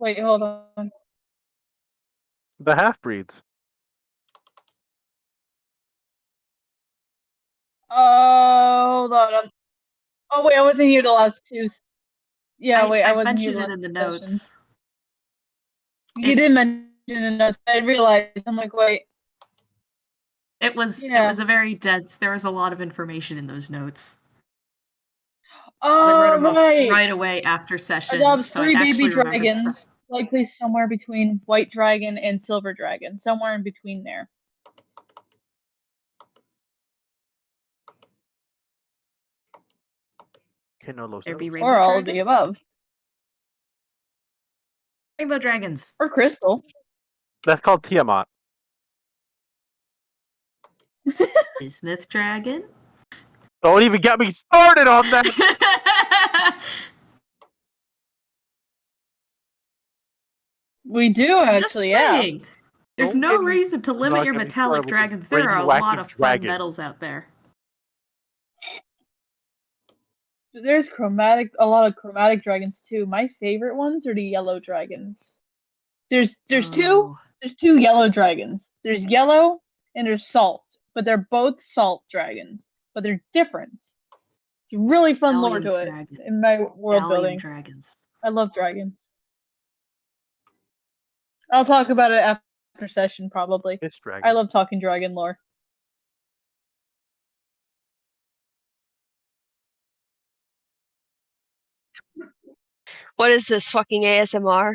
Wait, hold on. The half-breeds. Hold on. Oh wait, I wasn't here the last two. Yeah, wait, I I wasn't here mentioned the it last in the two notes. sessions. You did mention it in the notes. I realized. I'm like, wait. It was a very dense. There was a lot of information in those notes. I wrote them up right away after session, Adopts so I 3 actually baby remembered dragons, stuff. likely somewhere between white dragon and silver dragon, somewhere in between there. Or all of the above. Rainbow dragons. Or crystal. That's called Tiamat. Smith dragon? Don't even get me started on that! We do actually, yeah. There's no reason to limit your metallic dragons. There are a lot of fun metals out there. There's a lot of chromatic dragons too. My favorite ones are the yellow dragons. There's two yellow dragons. There's yellow and there's salt, but they're both salt dragons, but they're different. It's really fun lore to it in my world building. Dragons. I love dragons. I'll talk about it after session probably. I love talking dragon lore. What is this fucking ASMR?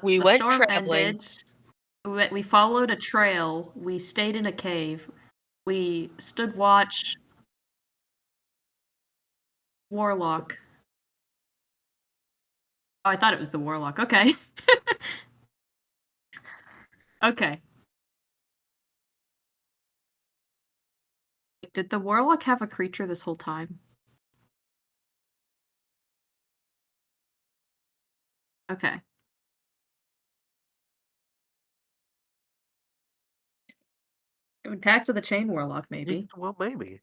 We the went storm traveling. ended. We followed a trail. We stayed in a cave. We stood watch. Warlock. Oh, I thought it was the warlock. Okay. Okay. Did the warlock have a creature this whole time? Okay. Back to the chain warlock, maybe. Well, maybe.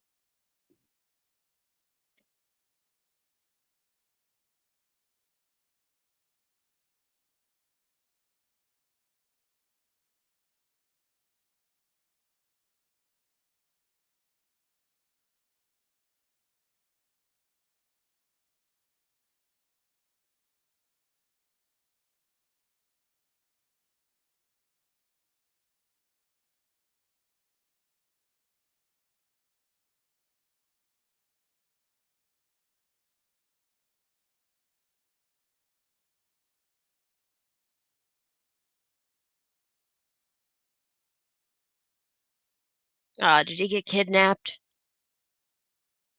Did he get kidnapped?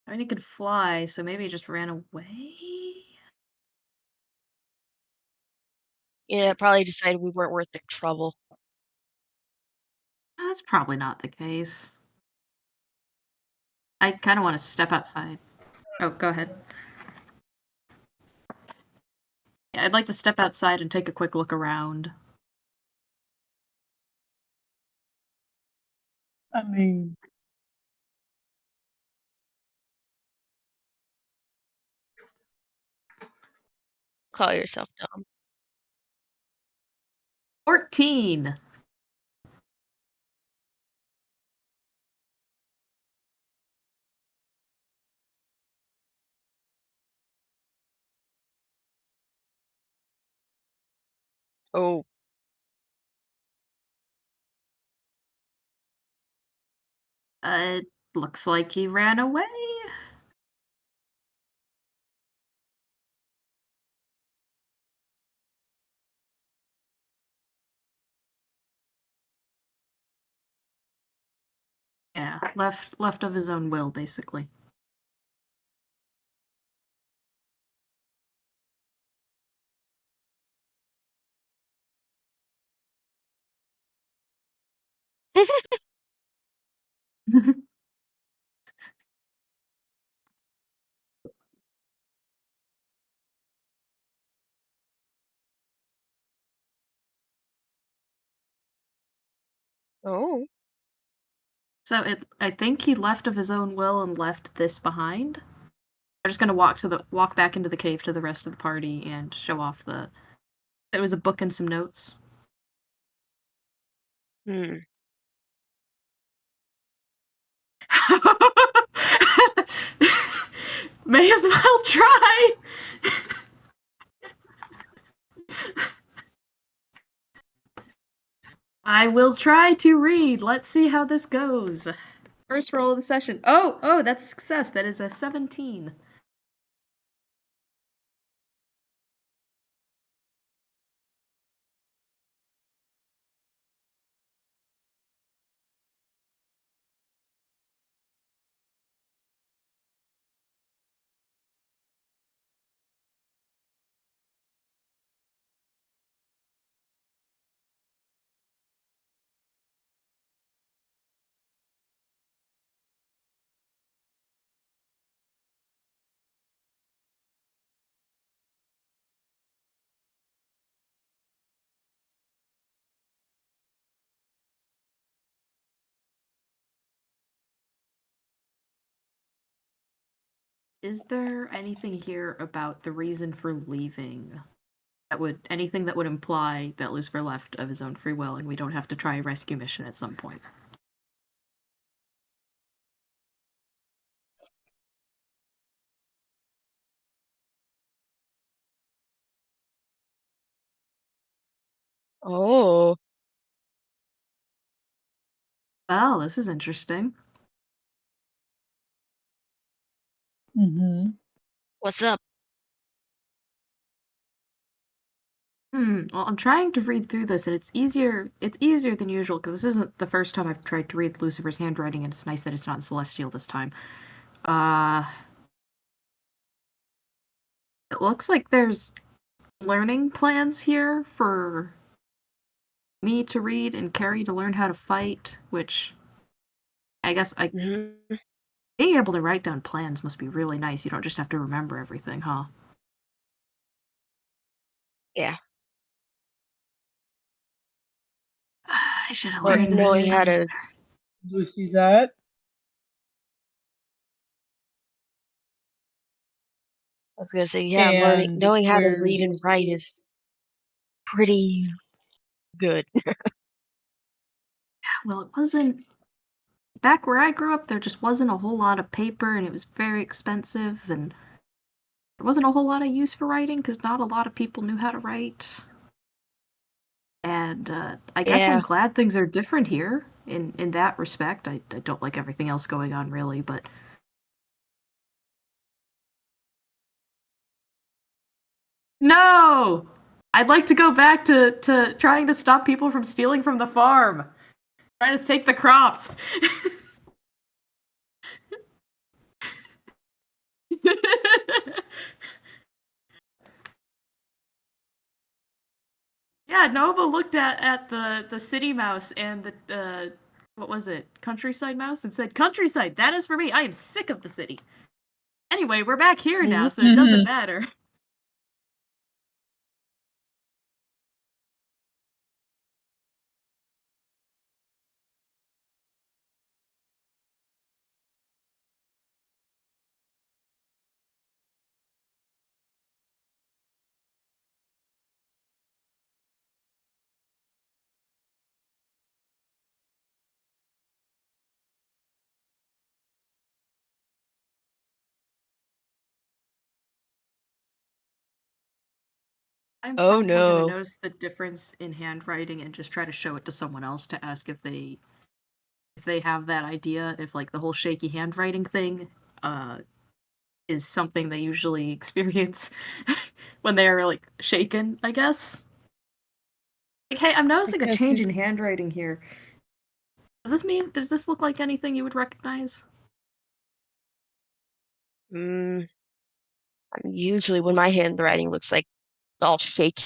I mean, he could fly, so maybe he just ran away? Yeah, probably decided we weren't worth the trouble. That's probably not the case. I kind of want to step outside. Oh, go ahead. Yeah, I'd like to step outside and take a quick look around. I mean... Call yourself dumb. 14! Oh. It looks like he ran away. Yeah, left of his own will, basically. Oh. So I think he left of his own will and left this behind. I'm just gonna walk back into the cave to the rest of the party and show off the. It was a book and some notes. Hmm. May as well try. I will try to read. Let's see how this goes. First roll of the session. Oh, that's a success. That is a 17. Is there anything here about the reason for leaving? Anything that would imply that Lucifer left of his own free will and we don't have to try a rescue mission at some point? Oh. Oh, this is interesting. Mm-hmm. What's up? Well, I'm trying to read through this, and it's easier than usual, because this isn't the first time I've tried to read Lucifer's handwriting, and it's nice that it's not in Celestial this time. It looks like there's learning plans here for me to read and Carrie to learn how to fight, which I guess Mhm. being able to write down plans must be really nice. You don't just have to remember everything, huh? Yeah. I should have Or learned And this knowing how stuff. to. Lucy's that. I was gonna say, yeah, And knowing how to read where's and write is pretty good. Well, it wasn't back where I grew up. There just wasn't a whole lot of paper, and it was very expensive, and there wasn't a whole lot of use for writing because not a lot of people knew how to write. And I guess I'm Yeah. glad things are different here in that respect. I don't like everything else going on really, but no! I'd like to go back to trying to stop people from stealing from the farm. Trying to take the crops. Yeah, Nova looked at the city mouse and the what was it? Countryside mouse and said, "Countryside, that is for me. I am sick of the city." Anyway, we're back here now, so it doesn't matter. I'm Oh probably gonna no. notice the difference in handwriting and just try to show it to someone else to ask if they have that idea, if like the whole shaky handwriting thing is something they usually experience when they are like shaken, I guess. Like, hey, I'm I noticing a guess change in handwriting here. Does this look like anything you would recognize? Mm, I mean, usually when my handwriting looks like all shaky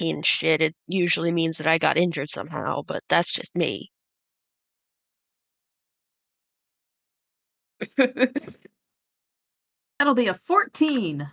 and shit, it usually means that I got injured somehow, but that's just me. That'll be a 14.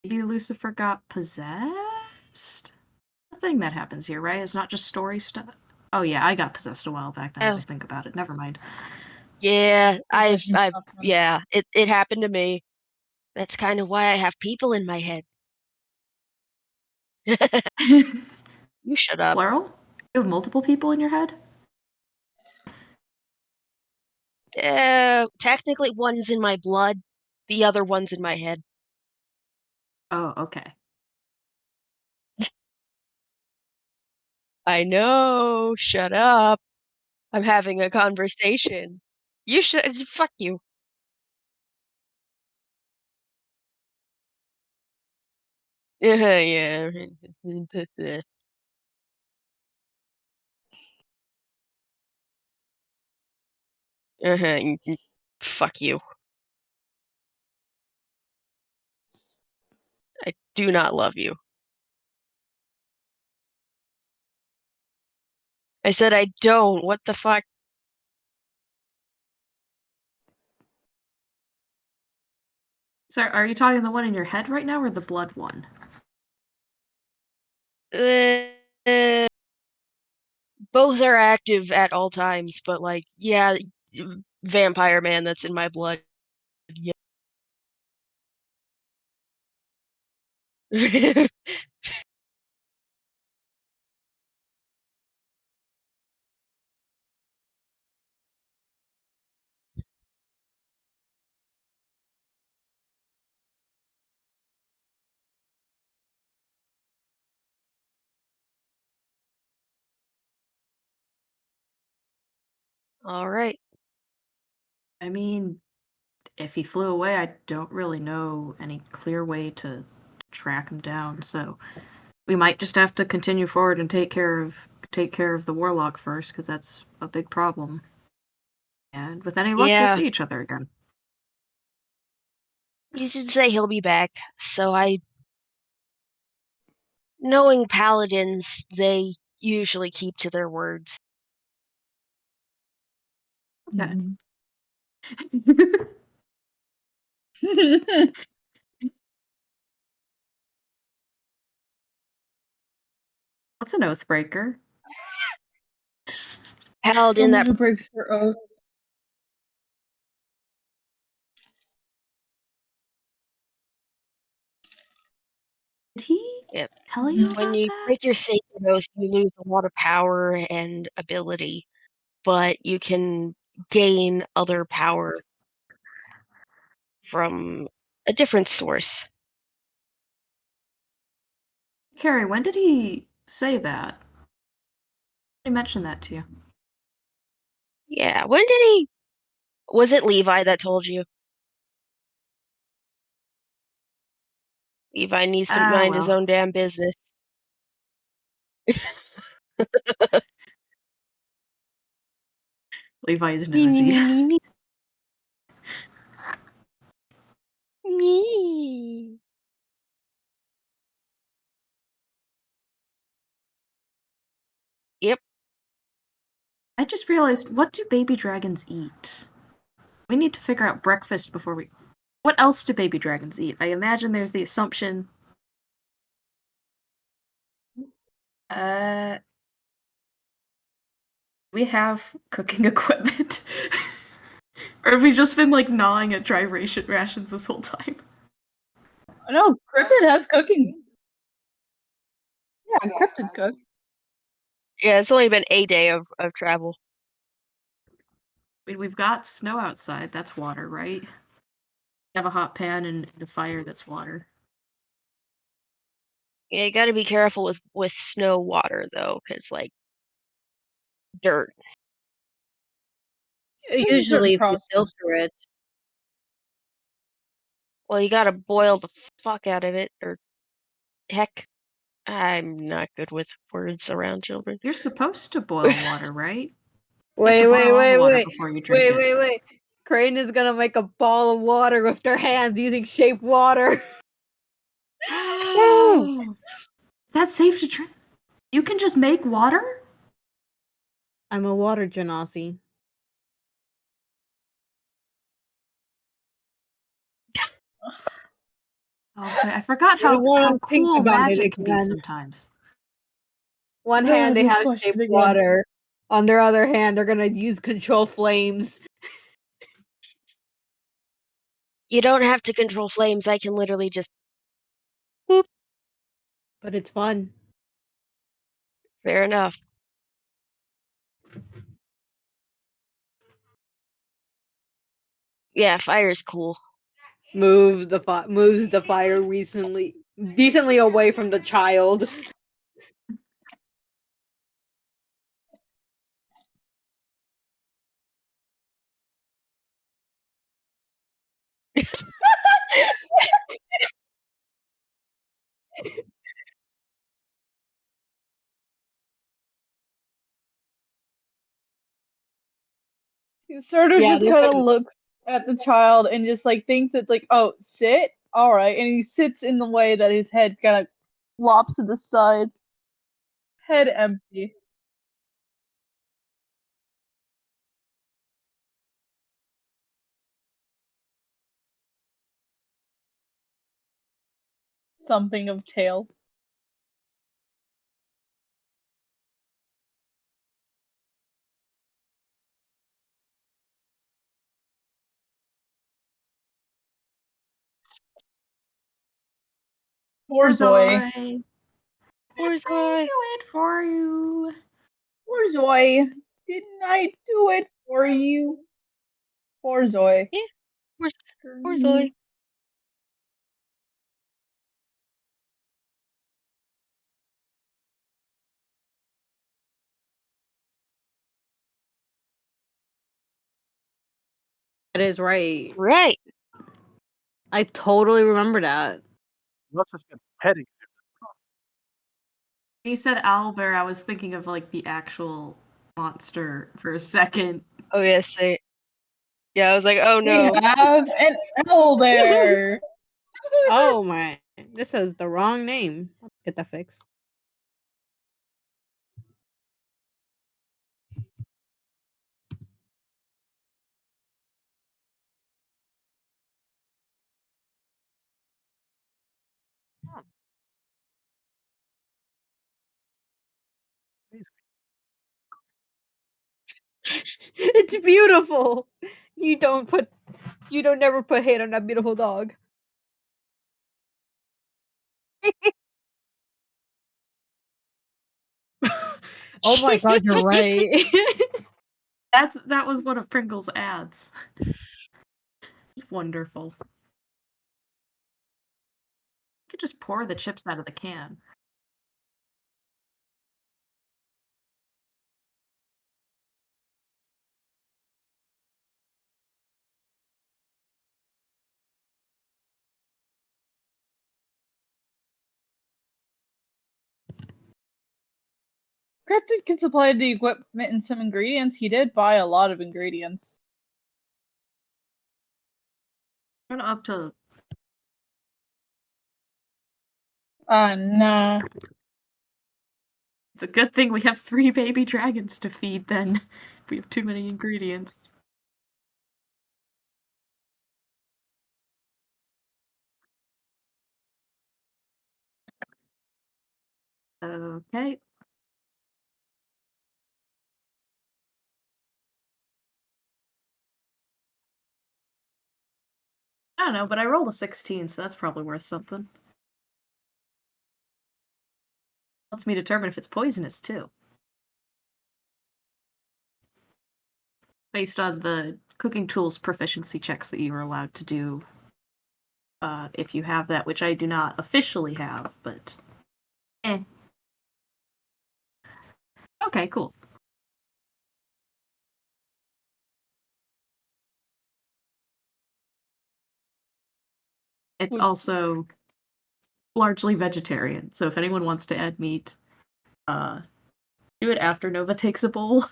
Maybe Lucifer got possessed? A thing that happens here, right? It's not just story stuff. Oh yeah, I got possessed a while back now that I think about it. Never mind. Yeah, Possession's not fun. yeah, it happened to me. That's kind of why I have people in my head. You shut up. Plural? You have multiple people in your head? Technically one's in my blood, the other one's in my head. Oh, okay. I know, shut up. I'm having a conversation. You should, fuck you. Yeah. Fuck you. I do not love you. I said I don't. What the fuck? So are you talking the one in your head right now or the blood one? Uh, both are active at all times, but like, yeah, vampire man that's in my blood. Yeah. All right. I mean, if he flew away, I don't really know any clear way to track him down, so we might just have to continue forward and take care of the warlock first, because that's a big problem. And with any luck, we'll Yeah, see each other again. he should say he'll be back. So knowing paladins, they usually keep to their words. Okay. What's an oathbreaker? Paladin Someone that who breaks their oath. Did he Yep. tell you Mhm. When about you that? break your sacred oath, you lose a lot of power and ability, but you can gain other power from a different source. Carrie, when did he say that? He mentioned that to you. Yeah, when did he? Was it Levi that told you? Levi needs to Ah, mind his well. own damn business. Levi is Me, me, nosy. me, me, me. Me. Yep. I just realized, what do baby dragons eat? We need to figure out breakfast before we... What else do baby dragons eat? I imagine there's the assumption... We have cooking equipment? Or have we just been, like, gnawing at dry rations this whole time? No, Cryptid has cooking. Yeah, Cryptid cook. Yeah, it's only been a day of travel. We've got snow outside, that's water, right? We have a hot pan and a fire that's water. Yeah, you got to be careful with snow water though, because like dirt. There's a certain Usually, if you process. filter it, Well, you gotta boil the fuck out of it, or heck, I'm not good with words around children. You're supposed to boil water, right? You have Wait, to wait, boil all the wait, water wait. before you drink it. Wait. Crane is gonna make a ball of water with their hands using shape water. That's safe to drink. You can just make water? I'm a water genasi. Oh, I forgot You how wanna think cool about it magic can be again. sometimes. One No, hand they just have watch shape it again. water. On their other hand, they're gonna use control flames. You don't have to control flames. I can literally just boop. But it's fun. Fair enough. Yeah, fire's cool. Moves the fire decently away from the child. He sort of Yeah, just they're kind of fun. looks at the child and just like thinks it's like, oh, sit, all right, and he sits in the way that his head kind of flops to the side, head empty. Something of tail. Poor Zoe. Poor Zoe. Do it for you. Poor Zoe. Didn't I do it for you? Poor Zoe. Yeah, poor Zoe. That is right. Right. I totally remember that. Let's just get petting. When you said owlbear, I was thinking of like the actual monster for a second. Oh yes, yeah, I was like, oh We no. have an owlbear. Oh my. This is the wrong name. Let's get that fixed. It's beautiful. You don't never put hate on that beautiful dog. Oh my god, you're right. That was one of Pringle's ads. It's wonderful. You could just pour the chips out of the can. Cryptid can supply the equipment and some ingredients. He did buy a lot of ingredients. Turn up to Nah. It's a good thing we have 3 baby dragons to feed then. If we have too many ingredients. Okay. I don't know, but I rolled a 16, so that's probably worth something. Lets me determine if it's poisonous, too. Based on the cooking tools proficiency checks that you are allowed to do. If you have that, which I do not officially have, but... Okay, cool. It's also largely vegetarian, so if anyone wants to add meat, do it after Nova takes a bowl.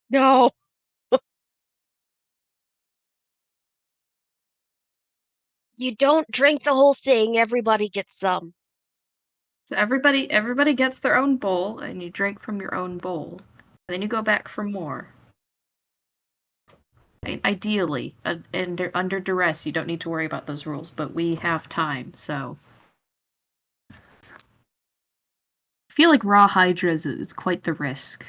No. You don't drink the whole thing, everybody gets some. So everybody gets their own bowl, and you drink from your own bowl. And then you go back for more. Ideally, under duress, you don't need to worry about those rules, but we have time, so... I feel like raw hydras is quite the risk.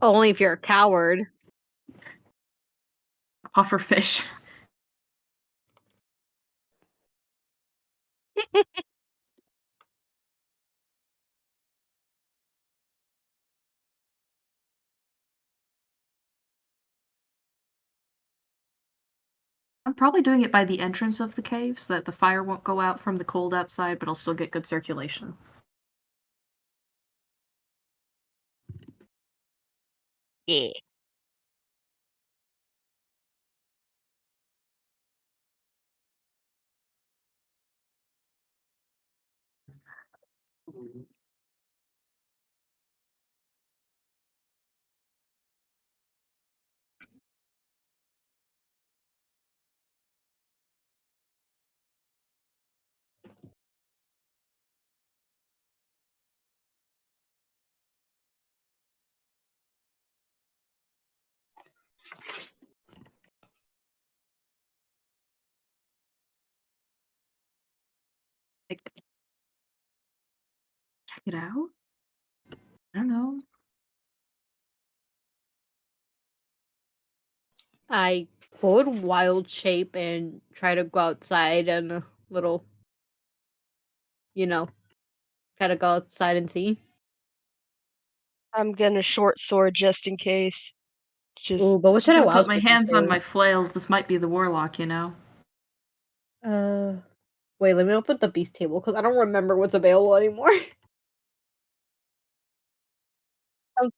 Only if you're a coward. Pufferfish. I'm probably doing it by the entrance of the cave so that the fire won't go out from the cold outside, but I'll still get good circulation. Yeah. Like, check it out? I don't know. I could wild shape and try to go outside and a little, try to go outside and see. I'm gonna short sword just in case. Just Ooh, but what should I'm I gonna wild put my shape hands on into? my flails. This might be the warlock, you know? Wait, let me open the beast table because I don't remember what's available anymore. Um,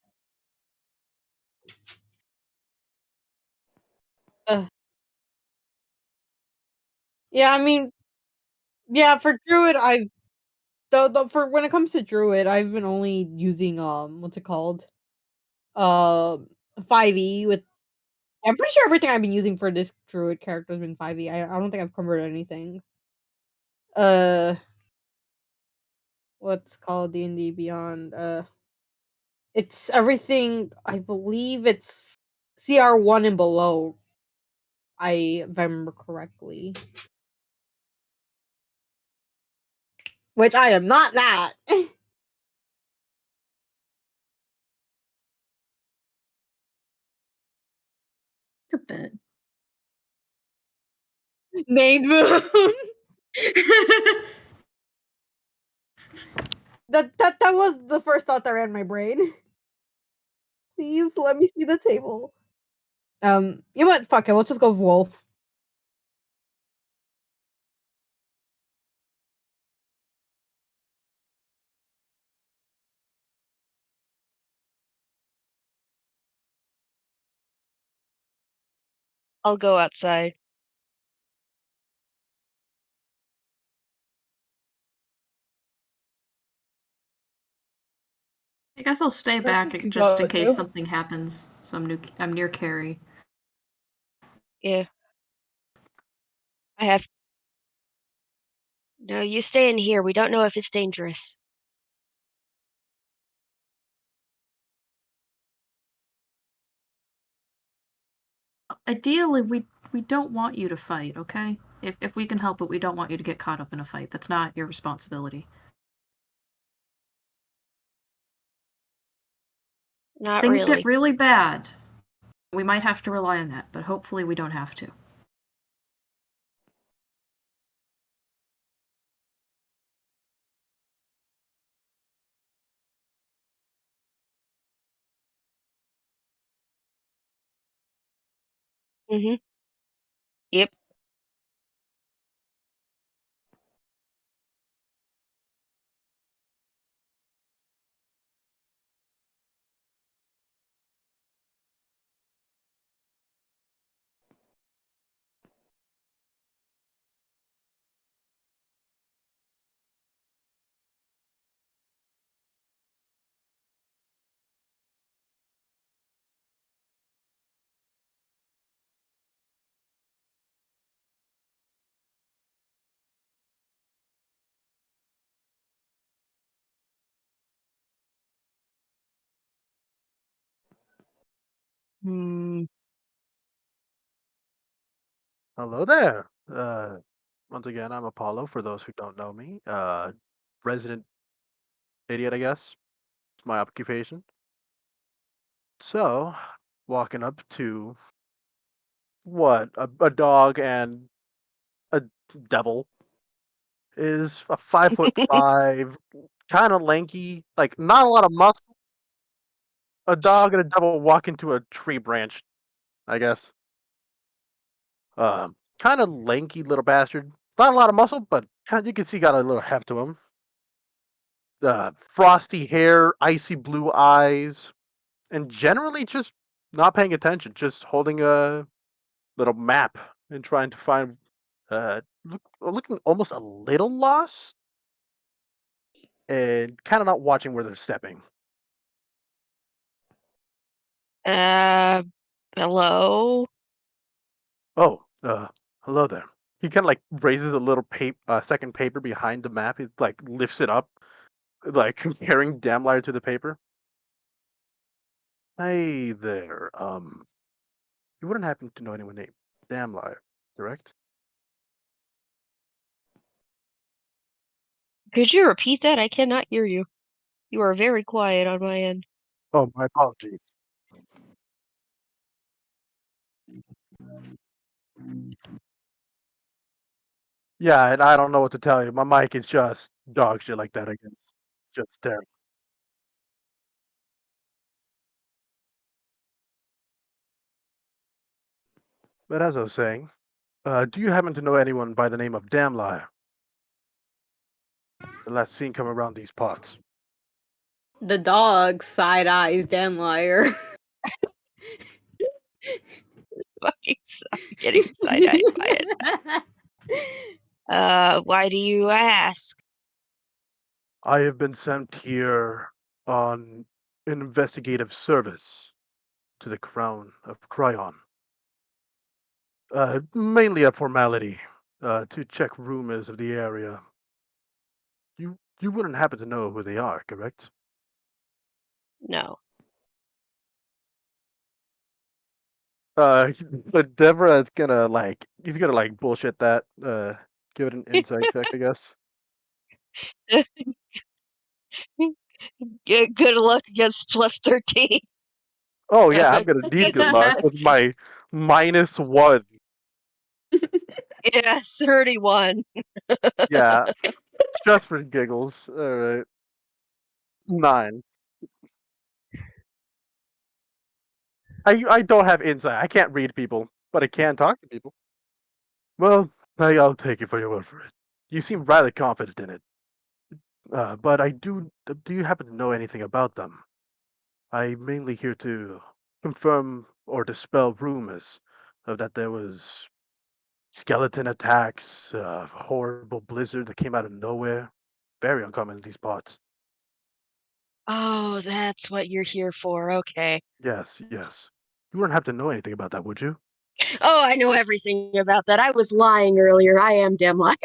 uh, yeah, I mean, yeah, for druid, for when it comes to druid, I've been only using what's it called? 5e with. I'm pretty sure everything I've been using for this druid character has been 5e. I don't think I've converted anything. Uh, what's called D&D Beyond? It's everything. I believe it's CR1 and below. If I remember correctly. Which I am not that. A bit. Named moon. That was the first thought that ran my brain. Please let me see the table. You know what? Fuck it. Let's just go with wolf. I'll go outside. I guess I'll stay Where back you can just go in case to. something happens. So I'm near Carrie. Yeah. I have. No, you stay in here. We don't know if it's dangerous. Ideally, we don't want you to fight, okay? If we can help it, we don't want you to get caught up in a fight. That's not your responsibility. Not Things really. get really bad. We might have to rely on that, but hopefully we don't have to. Mm-hmm. Yep. Hmm. Hello there. Once again, I'm Apollo. For those who don't know me, resident idiot, I guess. It's my occupation. So, walking up to what a dog and a devil is a 5'5", kind of lanky, like not a lot of muscle. A dog and a devil walk into a tree branch, I guess. Kind of lanky little bastard. Not a lot of muscle, but you can see got a little heft to him. Frosty hair, icy blue eyes, and generally just not paying attention, just holding a little map and trying to find, looking almost a little lost and kind of not watching where they're stepping. Hello? Oh, hello there. He kind of like raises a little second paper behind the map. He like lifts it up, like comparing Damlier to the paper. Hey there. You wouldn't happen to know anyone named Damlier, correct? Could you repeat that? I cannot hear you. You are very quiet on my end. Oh, my apologies. Yeah, and I don't know what to tell you. My mic is just dog shit like that, I guess. Just terrible. But as I was saying, do you happen to know anyone by the name of Damlier? The last seen come around these parts. The dog side eyes Dan Liar. Fucking I'm getting side-eyed by it. Why do you ask? I have been sent here on an investigative service to the Crown of Cryon. Mainly a formality, to check rumors of the area. You wouldn't happen to know who they are, correct? No. But Deborah is gonna he's gonna bullshit that. Give it an insight check, I guess. Good luck against plus 13. Oh yeah, I'm gonna need good luck with my -1. Yeah, 31. Yeah, just for giggles. All right, 9. I don't have insight. I can't read people, but I can talk to people. Well, I'll take you for your word for it. You seem rather confident in it. But I do. Do you happen to know anything about them? I'm mainly here to confirm or dispel rumors of that there was skeleton attacks, a horrible blizzard that came out of nowhere. Very uncommon in these parts. Oh, that's what you're here for. Okay. Yes, yes. You wouldn't have to know anything about that, would you? Oh, I know everything about that. I was lying earlier. I am damn liar.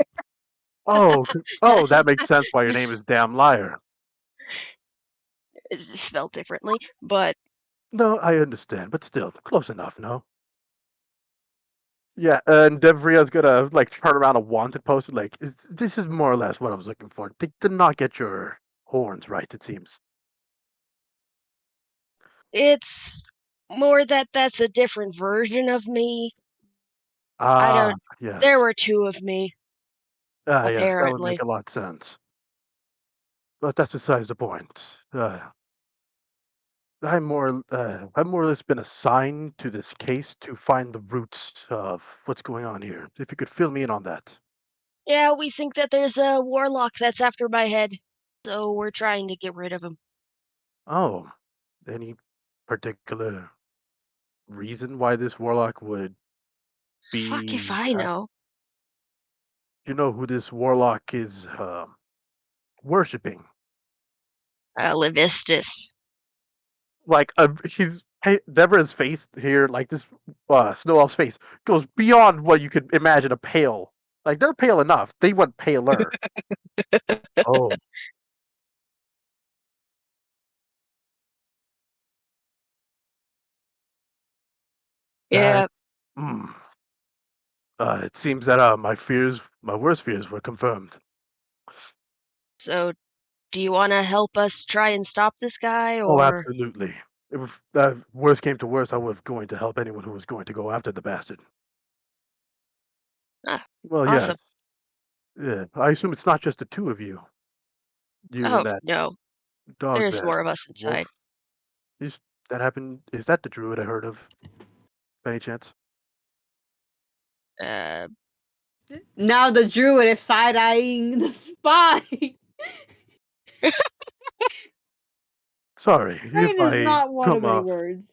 Oh, oh, that makes sense why your name is Damn Liar. It's spelled differently, but No, I understand, but still, close enough, no? Yeah, and Devria's gonna turn around a wanted poster. This is more or less what I was looking for. They did not get your horns right, it seems. it's more that that's a different version of me. I Ah, don't. There yes. were two of me, Ah, yes, that would make apparently. a lot of sense. But that's besides the point. I've more or less been assigned to this case to find the roots of what's going on here. If you could fill me in on that. Yeah, we think that there's a warlock that's after my head, so we're trying to get rid of him. Oh, any particular reason why this warlock would Fuck if be? I know. You know who this warlock is worshiping? Levistus. Deborah's face here, this Snow Elf's face goes beyond what you could imagine a pale. Like they're pale enough. They went paler. Oh, Yeah. Mm, it seems that my worst fears were confirmed. So, do you want to help us try and stop this guy, Oh, or? absolutely. If worst came to worst, I was going to help anyone who was going to go after the bastard. Ah, Well, yes. awesome. Yeah, I assume it's not just the two of you. You and Oh, that no. dog There's that more of us inside. wolf. Is that happened? Is that the druid I heard of? By any chance? Uh, Now the druid is side eyeing the spy. Sorry if Crane is I not one of come many off. words.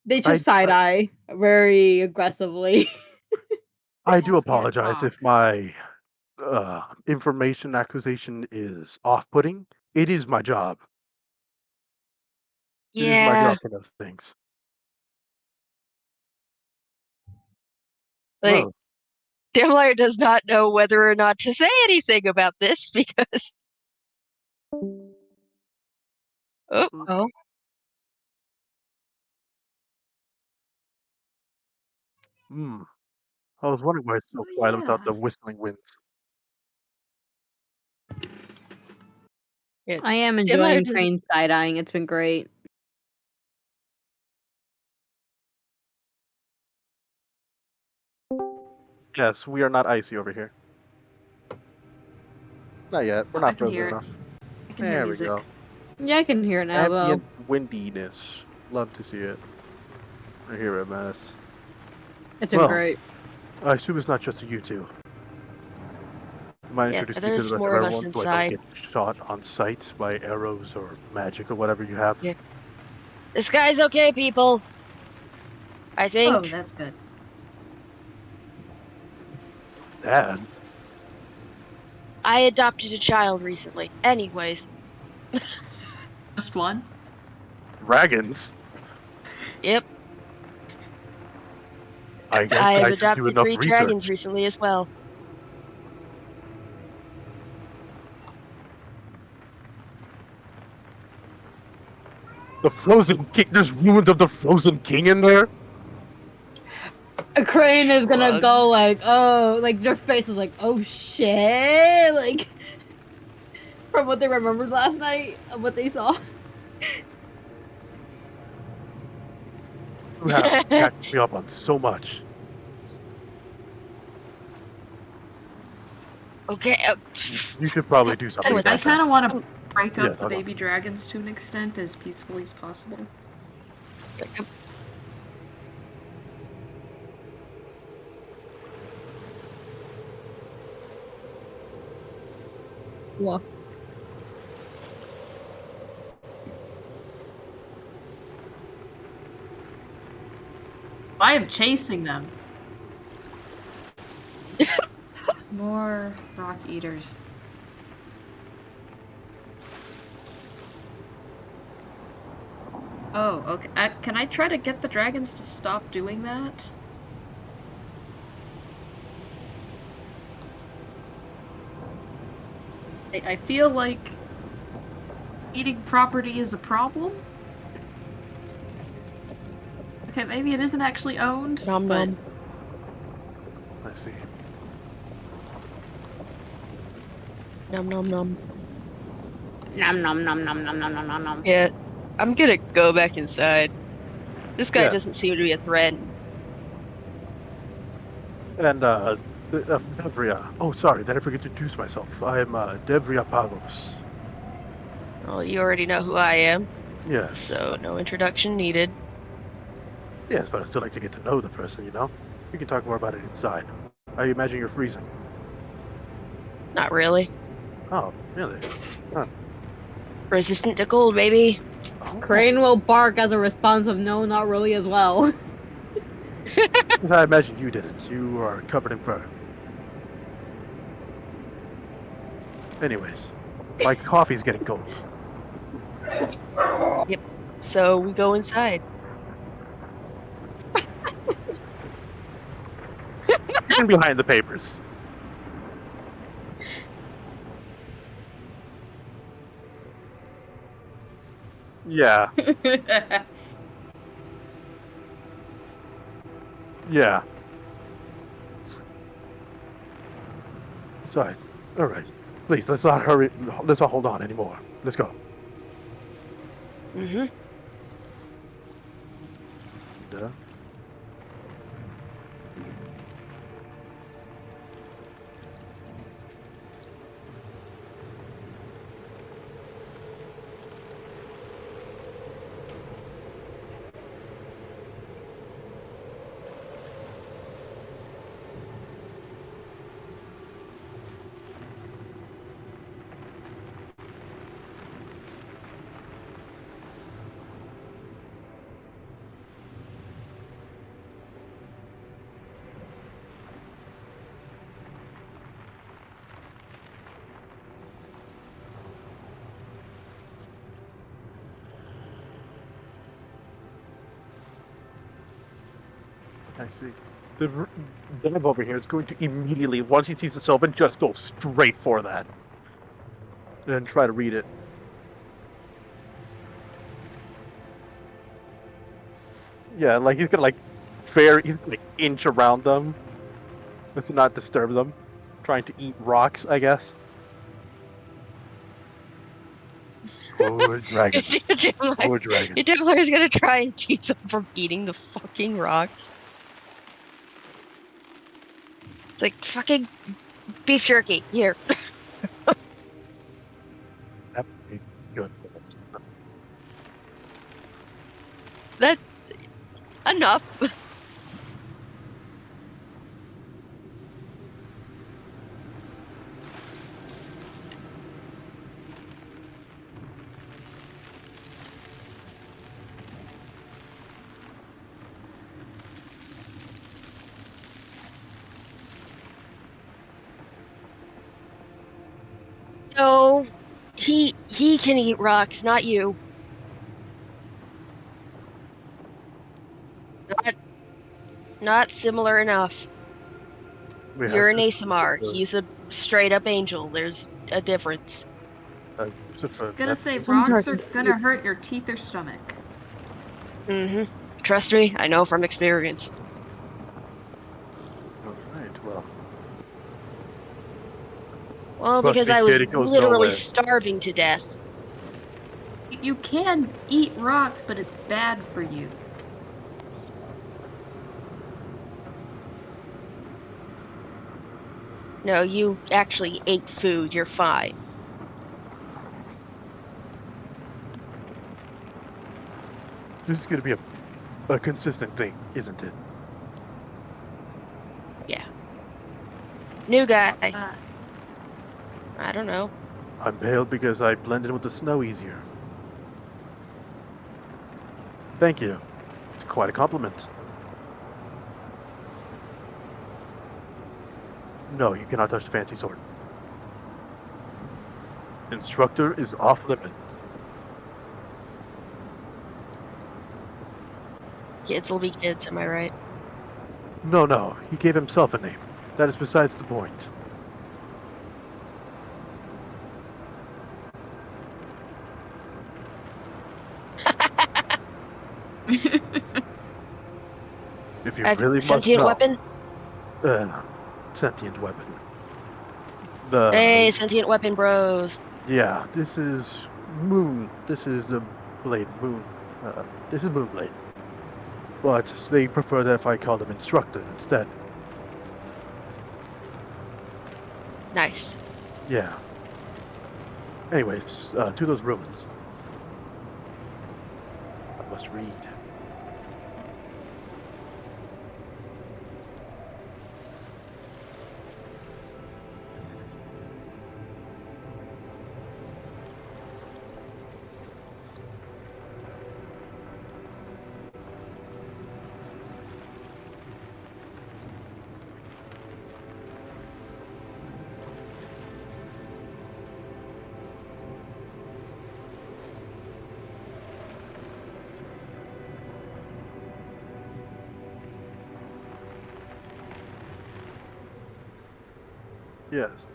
They I just side eye very aggressively. I do Wolves can't apologize if talk. my information acquisition is off-putting. It is my job. It is my yeah. job for those things. Like, Well, Demlier does not know whether or not to say anything about this because. Oh, Oop. Oh. I was wondering why it's so Oh, quiet without yeah. the whistling winds. yeah. I am Demlier enjoying does. Crane side eyeing. It's been great. Yes, we are not icy over here. Not yet. We're Oh, I not can frozen hear it. enough. I can hear There we music. go. Yeah, I can hear it now though. Ambient windiness. Love to see it. I hear it, Mass. It's been Well, great. I assume it's not just you two. You might Yeah, introduce me to the there's rest of more of us everyone so I don't inside. get shot on sight by arrows or magic or whatever you have. Yeah. This guy's okay, people. I Oh, think. that's good. Dad? I adopted a child recently. Anyways. Just one? Dragons? Yep. I guess I have I should do adopted enough 3 dragons research. recently as well. The Frozen King? There's ruins of the Frozen King in there? A Crane is gonna Shrug. go like, oh, like their face is like, oh shit, like from what they remembered last night of what they saw. You have catched me up on so much. Okay. You should probably do something Done I, with I about this. that. kind of want to Um, break Yes, up the hold on. baby dragons to an extent as peacefully as possible. What? I am chasing them. More rock eaters. Oh, okay. Can I try to get the dragons to stop doing that? I feel like eating property is a problem. Okay, maybe it isn't actually owned, Nom but nom. I see. Nom nom nom. Nom nom nom nom nom nom nom nom nom. Yeah. I'm gonna go back inside. This guy Yeah. doesn't seem to be a threat. And, Devria. Oh, sorry, did I forget to introduce myself? I'm, Devria Pavos. Well, you already know who I am, Yes. so no introduction needed. Yes, but I still like to get to know the person, you know? We can talk more about it inside. I imagine you're freezing. Not really. Oh, really? Resistant to cold, baby. Oh. Crane will bark as a response of no, not really as well. Because I imagine you didn't. You are covered in fur. Anyways, my coffee's getting cold. Yep. So we go inside. Hidden behind the papers. Yeah. Yeah. Besides, all right. Please, let's not hurry. Let's not hold on anymore. Let's go. Mm-hmm. Duh. I see. The dev over here is going to immediately, once he sees it's open, just go straight for that. And then try to read it. Yeah, like he's gonna he's gonna inch around them. Just to not disturb them. Trying to eat rocks, I guess. Poor dragon. Poor dragon. Your Templar's gonna try and keep them from eating the fucking rocks. It's like fucking beef jerky. Here. That would be good. That's enough. No, he can eat rocks, not you. Not similar enough. We You're have an to ASMR. He's a straight up angel. There's a difference. Gonna say Some rocks are dragons gonna hurt your teeth or stomach. Mm-hmm. Trust me, I know from experience. Alright, well. Well, Trust because me, I kid, was it goes literally nowhere. starving to death. You can eat rocks, but it's bad for you. No, you actually ate food. You're fine. This is gonna be a consistent thing, isn't it? Yeah. New guy. Uh, I don't know. I'm pale because I blended with the snow easier. Thank you. It's quite a compliment. No, you cannot touch the fancy sword. Instructor is off limit. Kids will be kids, am I right? No, he gave himself a name. That is besides the point. If you really must Sentient know, weapon? sentient weapon. Hey, sentient weapon bros. Yeah, this is Moon. This is the Blade Moon. This is Moonblade. But they prefer that if I call them Instructor instead. Nice. Yeah. Anyways, to those ruins. I must read. Yes.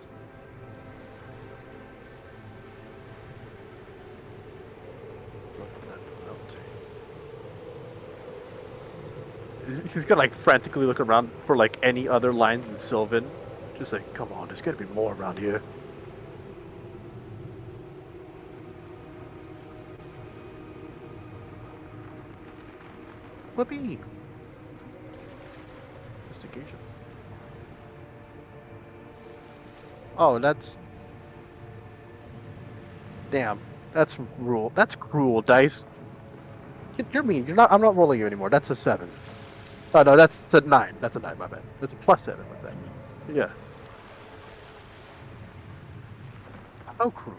he's gonna like frantically look around for like any other line than Sylvan. Just like, come on, there's gotta be more around here. Whoopee! Investigation. Oh, that's... Damn. That's cruel. That's cruel, Dice. You're mean. You're not. I'm not rolling you anymore. That's a 7. Oh, no, that's a 9. That's a 9, my bad. That's a +7, what's that? Yeah. How cruel.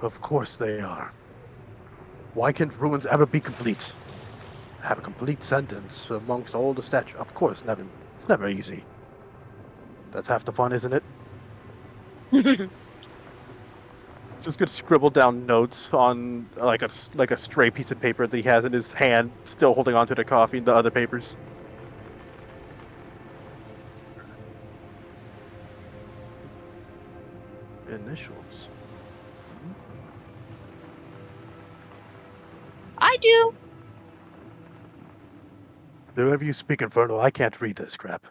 Of course they are. Why can't ruins ever be complete? Have a complete sentence amongst all the statues. Of course, it's never easy. That's half the fun, isn't it? Just gonna scribble down notes on like a stray piece of paper that he has in his hand, still holding onto the coffee and the other papers. Initials. I do. Whoever you speak Infernal, I can't read this crap.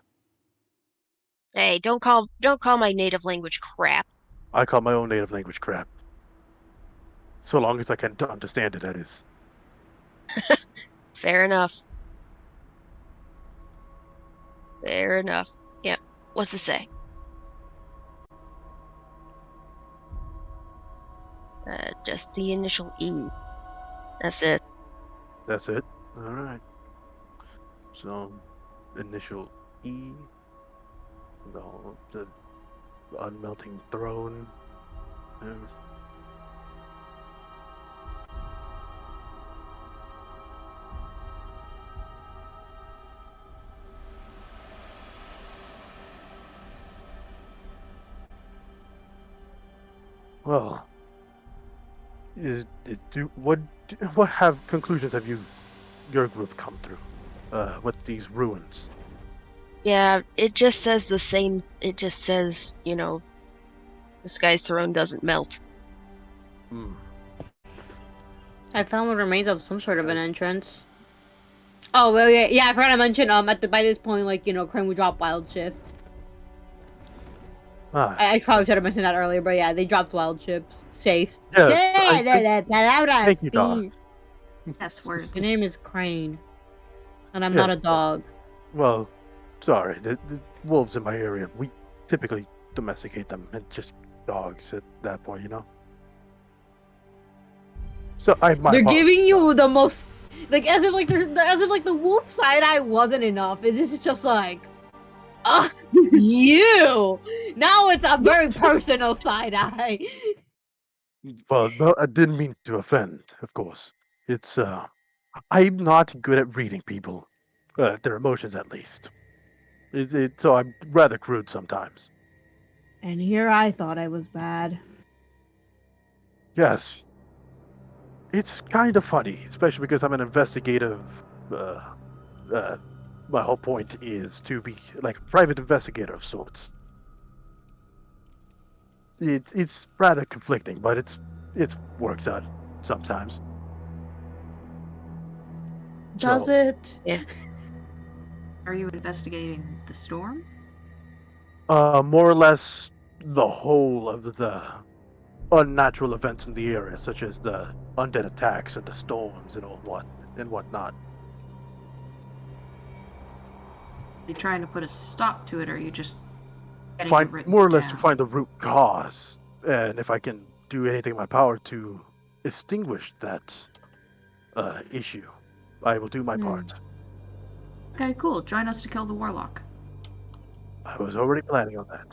Hey, don't call my native language crap. I call my own native language crap. So long as I can understand it, that is. Fair enough. Fair enough. Yeah. What's to say? Just the initial E. That's it. That's it? Alright. So, initial E. No, the unmelting throne. Well, what have conclusions have your group come through with these ruins? Yeah, it just says the same. It just says, this guy's throne doesn't melt. Hmm. I found the remains of some sort of an entrance. Oh well, yeah. I forgot to mention. By this point, Crane would drop Wild Shift. I probably should have mentioned that earlier, but yeah, they dropped Wild Shifts. Shafes. Thank you, Donna. Yes, words. My name is Crane, and I'm not a dog. Well, sorry, the wolves in my area, we typically domesticate them and just dogs at that point, So They're giving you the most, as if the wolf side eye wasn't enough. This is just like, you. Now it's a very personal side eye. Well, no, I didn't mean to offend, of course. It's I'm not good at reading people, their emotions at least. So I'm rather crude sometimes. And here I thought I was bad. Yes. It's kind of funny, especially because I'm an investigative. My whole point is to be like a private investigator of sorts. It's rather conflicting, but it works out sometimes. Does So, it? Yeah. Are you investigating the storm? more or less the whole of the unnatural events in the area, such as the undead attacks and the storms and whatnot. Are you trying to put a stop to it, or are you just getting it written More or less to down? find the root cause, and if I can do anything in my power to extinguish that issue, I will do my part. Okay, cool. Join us to kill the warlock. I was already planning on that.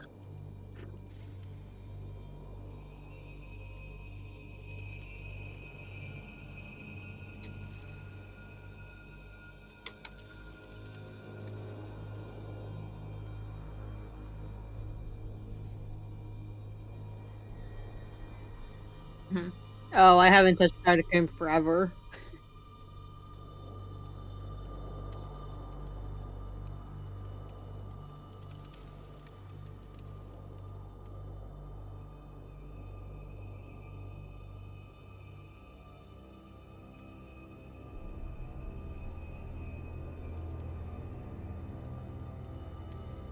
Oh, I haven't touched Powder Cream forever.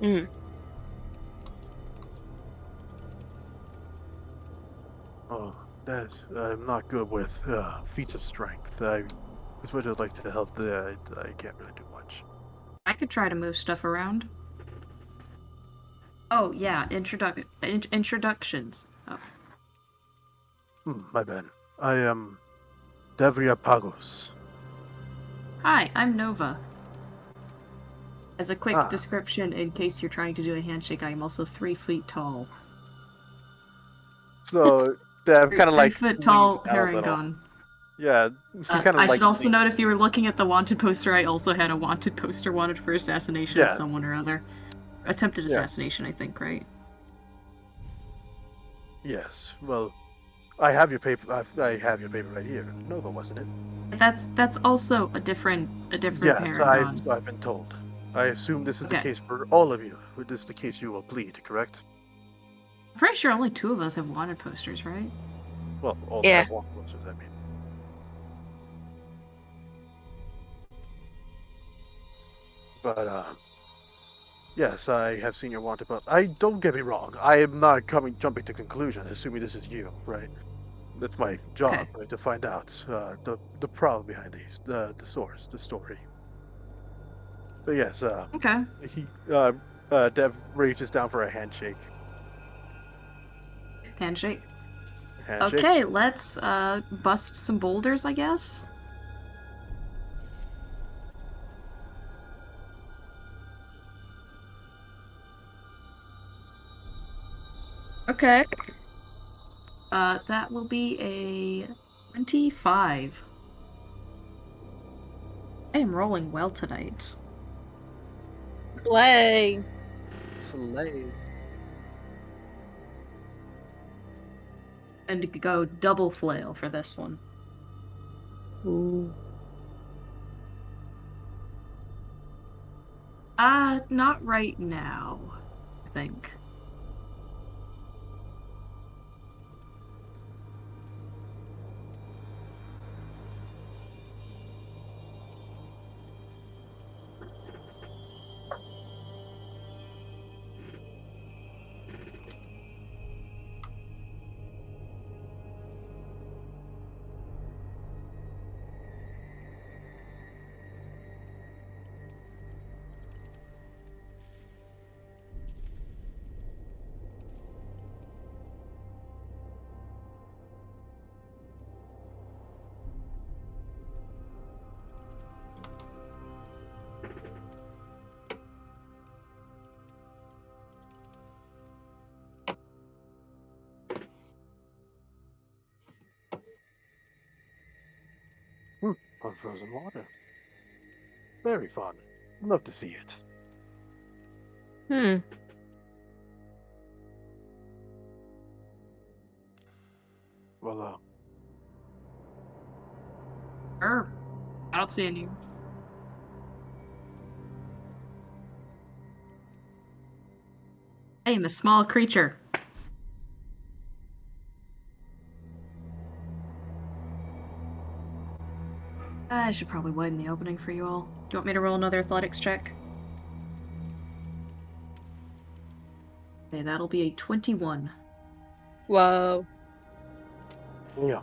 Mhm. Oh, I'm not good with feats of strength. As much as I'd like to help, I can't really do much. I could try to move stuff around. Oh, yeah, introductions. Oh. My bad. I am Devria Pagos. Hi, I'm Nova. As a quick Ah, description, in case you're trying to do a handshake, I am also 3 feet tall. so I'm kind of 3 like foot leans tall down a little. Herringon. Yeah, he kind of I like should also leans. note, if you were looking at the wanted poster, I also had a wanted poster wanted for assassination of Yeah, someone or other. Attempted yeah, assassination, I think, right? yes. Well, I have your paper. I have your paper right here. Nova, wasn't it? That's also a different Yes, Paragon. I've been told. I assume this is the Okay. case for all of you. This is the case you will plead, correct? I'm pretty sure only 2 of us have wanted posters, right? Well, all that Yeah. have want posters, I mean. But yes, I have seen your wanted, but I don't get me wrong. I am not jumping to conclusion, assuming this is you, right? That's my job, Okay. right, to find out the problem behind the source, the story. But yes, Okay. Dev reaches down for a handshake. Handshake. Handshake. Okay, let's bust some boulders, I guess. Okay. That will be a 25. I am rolling well tonight. Slay. Slay. And to go double flail for this one. Ooh. Not right now, I think. Unfrozen water. Very fun. Love to see it. Hmm. Well, I don't see any. I am a small creature. I should probably widen the opening for you all. Do you want me to roll another athletics check? Okay, that'll be a 21. Whoa. yeah.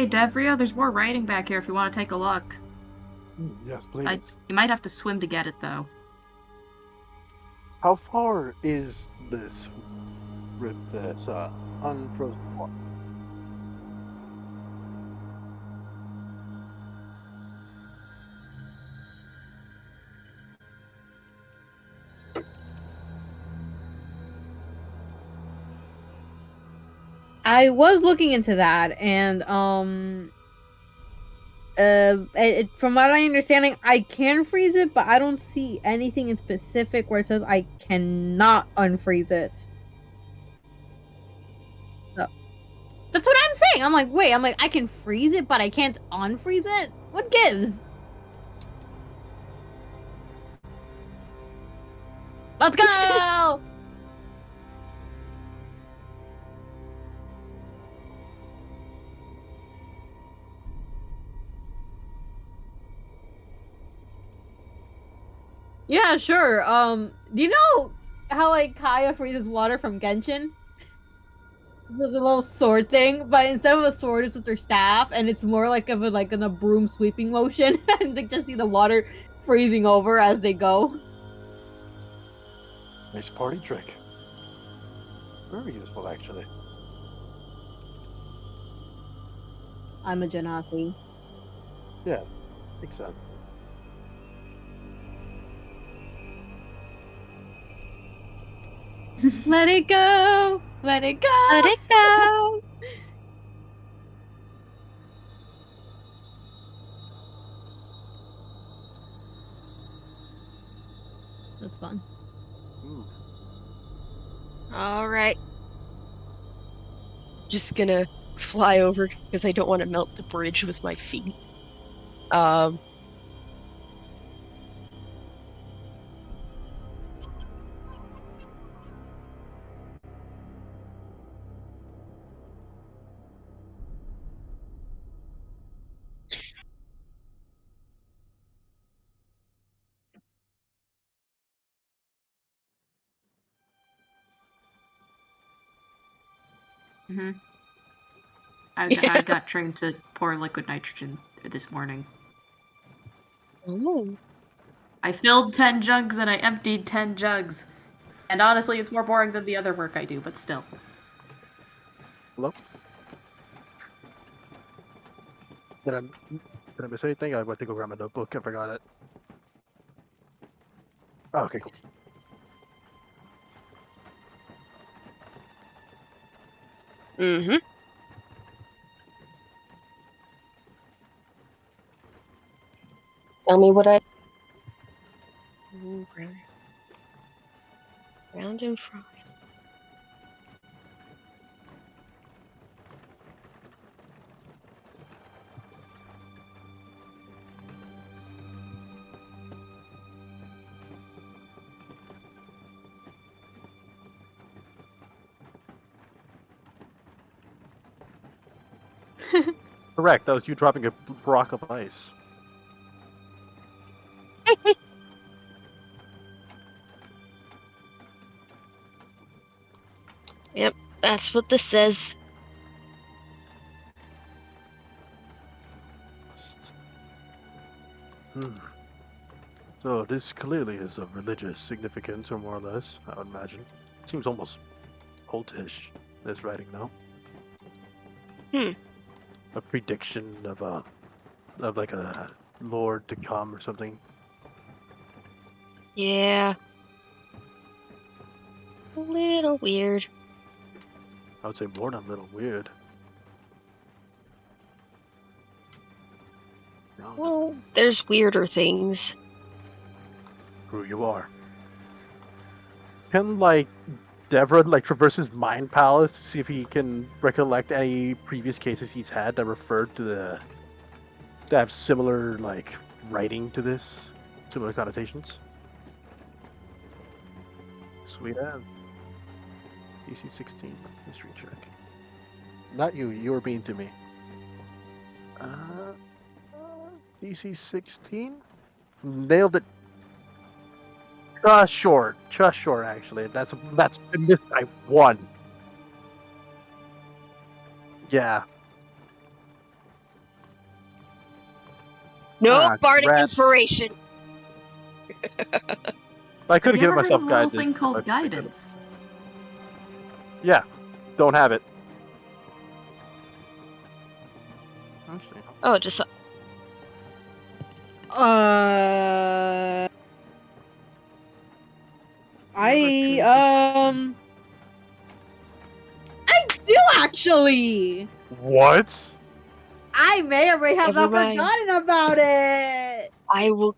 Hey, Devria, there's more writing back here if you want to take a look. Yes, please. You might have to swim to get it, though. How far is this unfrozen water? I was looking into that, and from what I understanding, I can freeze it, but I don't see anything in specific where it says I cannot unfreeze it. So, that's what I'm saying. I'm like, wait, I can freeze it, but I can't unfreeze it? What gives? Let's go! Yeah, sure. Do you know how like Kaya freezes water from Genshin? The little sword thing, but instead of a sword, it's with her staff, and it's more like of a broom sweeping motion, and they just see the water freezing over as they go. Nice party trick. Very useful, actually. I'm a Genasi. Yeah, makes sense. Let it go! Let it go! Let it go. That's fun. Mm. All right. Just gonna fly over because I don't want to melt the bridge with my feet. Um. Mm-hmm. I got trained to pour liquid nitrogen this morning. Oh. I filled 10 jugs and I emptied 10 jugs. And honestly, it's more boring than the other work I do, but still. Hello? Did I miss anything? I went to go grab my notebook. I forgot it. Oh, okay, cool. Mm-hmm. Tell me what I. Ooh, ground and frost. Correct. That was you dropping a block of ice. Yep, that's what this says. Hmm. So this clearly is of religious significance, or more or less, I would imagine. Seems almost cultish, this writing, no? A prediction of like a lord to come or something. Yeah. A little weird. I would say more than a little weird. No, Well, there's weirder things. who you are. Can like Devra like traverse his mind palace to see if he can recollect any previous cases he's had that referred to that have similar like writing to this, similar connotations. Sweet as. DC 16 history check. Not you. You were being to me. DC 16. Nailed it. Just short. Just short. Actually, that's and this guy won. Yeah. No bardic Congrats. inspiration. I could Have have you given ever heard myself of a little guidance. thing if I called picked it up. guidance? Yeah, don't have it. Actually, Oh, just I do actually. what? I may or may have Never not mind. forgotten about it. I will.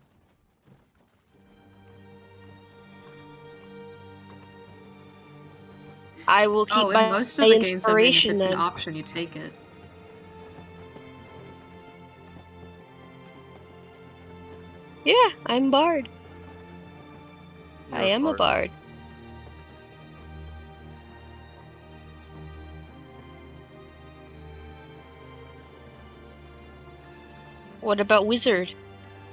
I will keep Oh, in my most of the games, I mean, if inspiration it's an then. option, you take it. Yeah, I'm bard. I You're am a bard. What about wizard?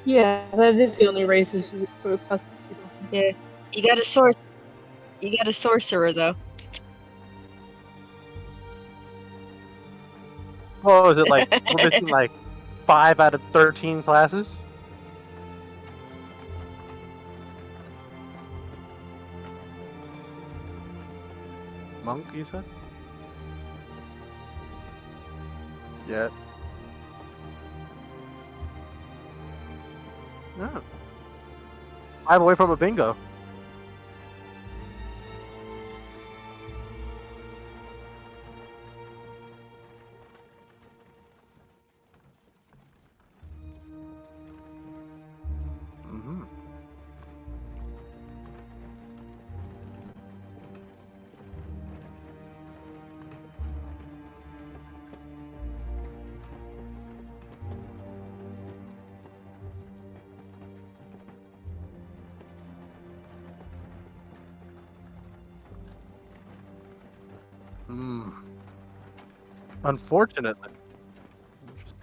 Yeah, that is the only races who custom people. Yeah, you got a source. You got a sorcerer though. What was it like? We're missing like 5 out of 13 classes. Monk, you said? Yeah. No. 5 away from a bingo. Mm-hmm. Unfortunately. Interesting.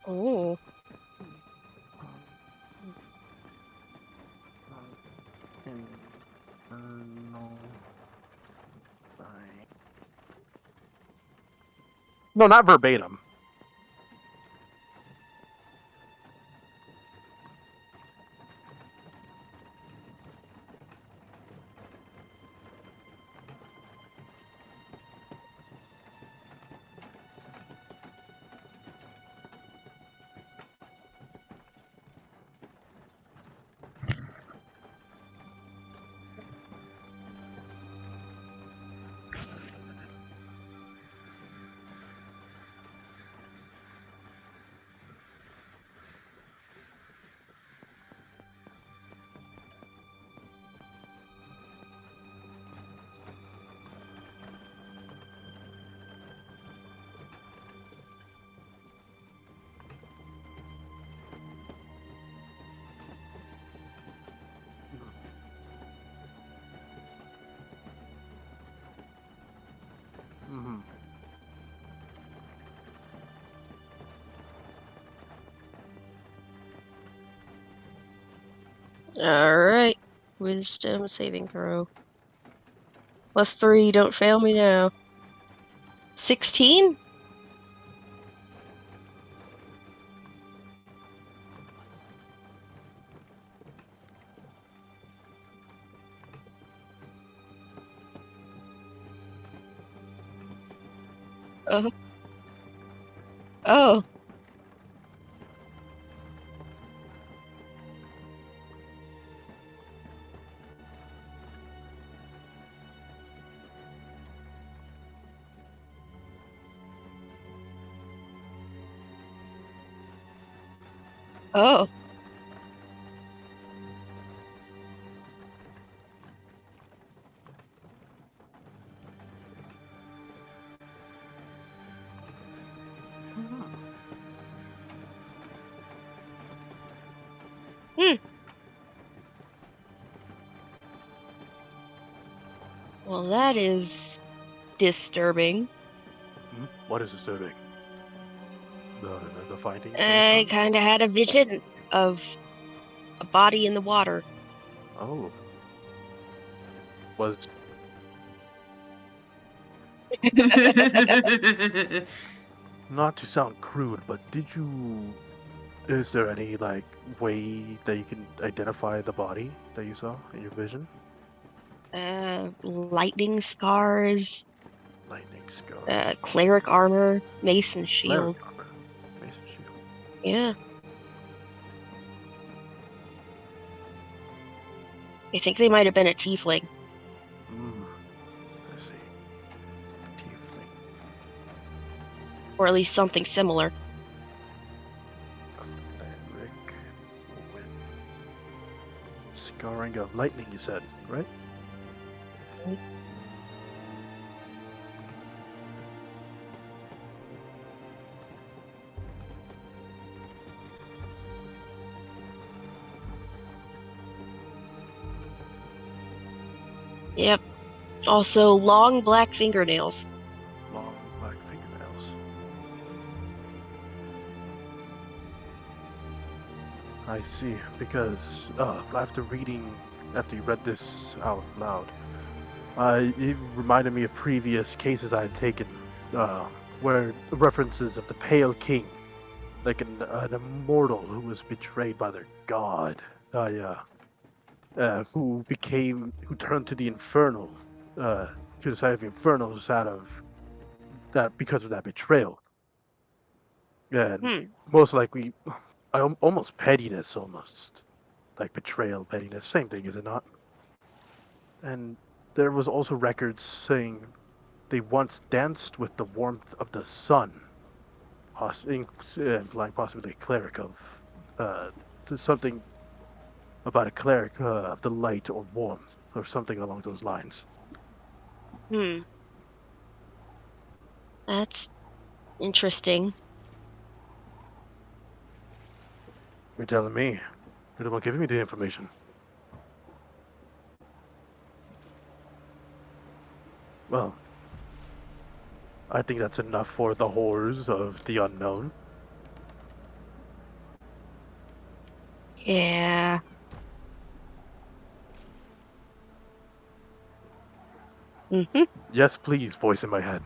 Oh. No, not verbatim. Mm-hmm. Alright. Wisdom saving throw. +3, don't fail me now. 16? Oh. Oh. Well, that is disturbing. What is disturbing? The findings. I kind of had a vision of a body in the water. Oh, was not to sound crude, but is there any like way that you can identify the body that you saw in your vision? Lightning scars, Lightning scars, cleric armor, mason cleric shield. armor, mason shield. Yeah. I think they might have been a tiefling. I see. Tiefling. Or at least something similar. Cleric with scarring of lightning, you said, right? Yep. Also, long black fingernails. Long black fingernails. I see, because after you read this out loud, it reminded me of previous cases I had taken, where references of the Pale King, like an immortal who was betrayed by their god, who turned to the infernal, to the side of the infernals out of that because of that betrayal, and most likely, almost pettiness, almost like betrayal, pettiness, same thing, is it not? And there was also records saying they once danced with the warmth of the sun, implying possibly a cleric of something about a cleric of the light or warmth or something along those lines. That's interesting. You're telling me? You're the one giving me the information. Well, I think that's enough for the horrors of the unknown. Yeah. Yes, please, voice in my head.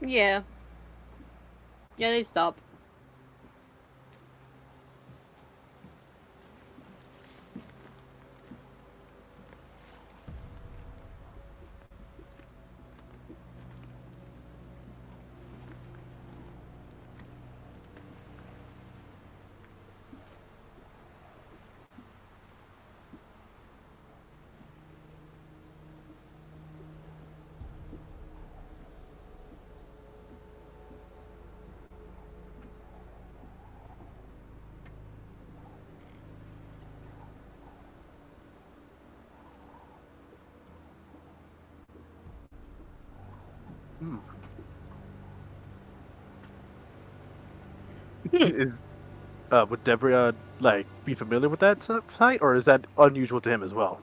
Yeah. Yeah, they stop. Is would Debria like be familiar with that site, or is that unusual to him as well?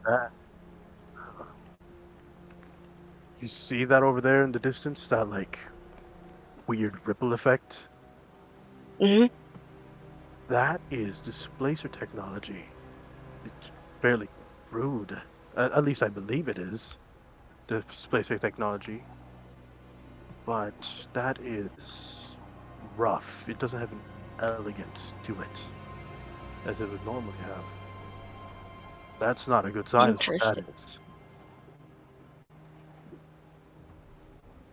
That you see that over there in the distance? That like weird ripple effect? That is displacer technology. It's fairly rude. At least I believe it is displacer technology. But that is rough. It doesn't have an elegance to it as it would normally have. That's not a good sign, is what that Interesting. is.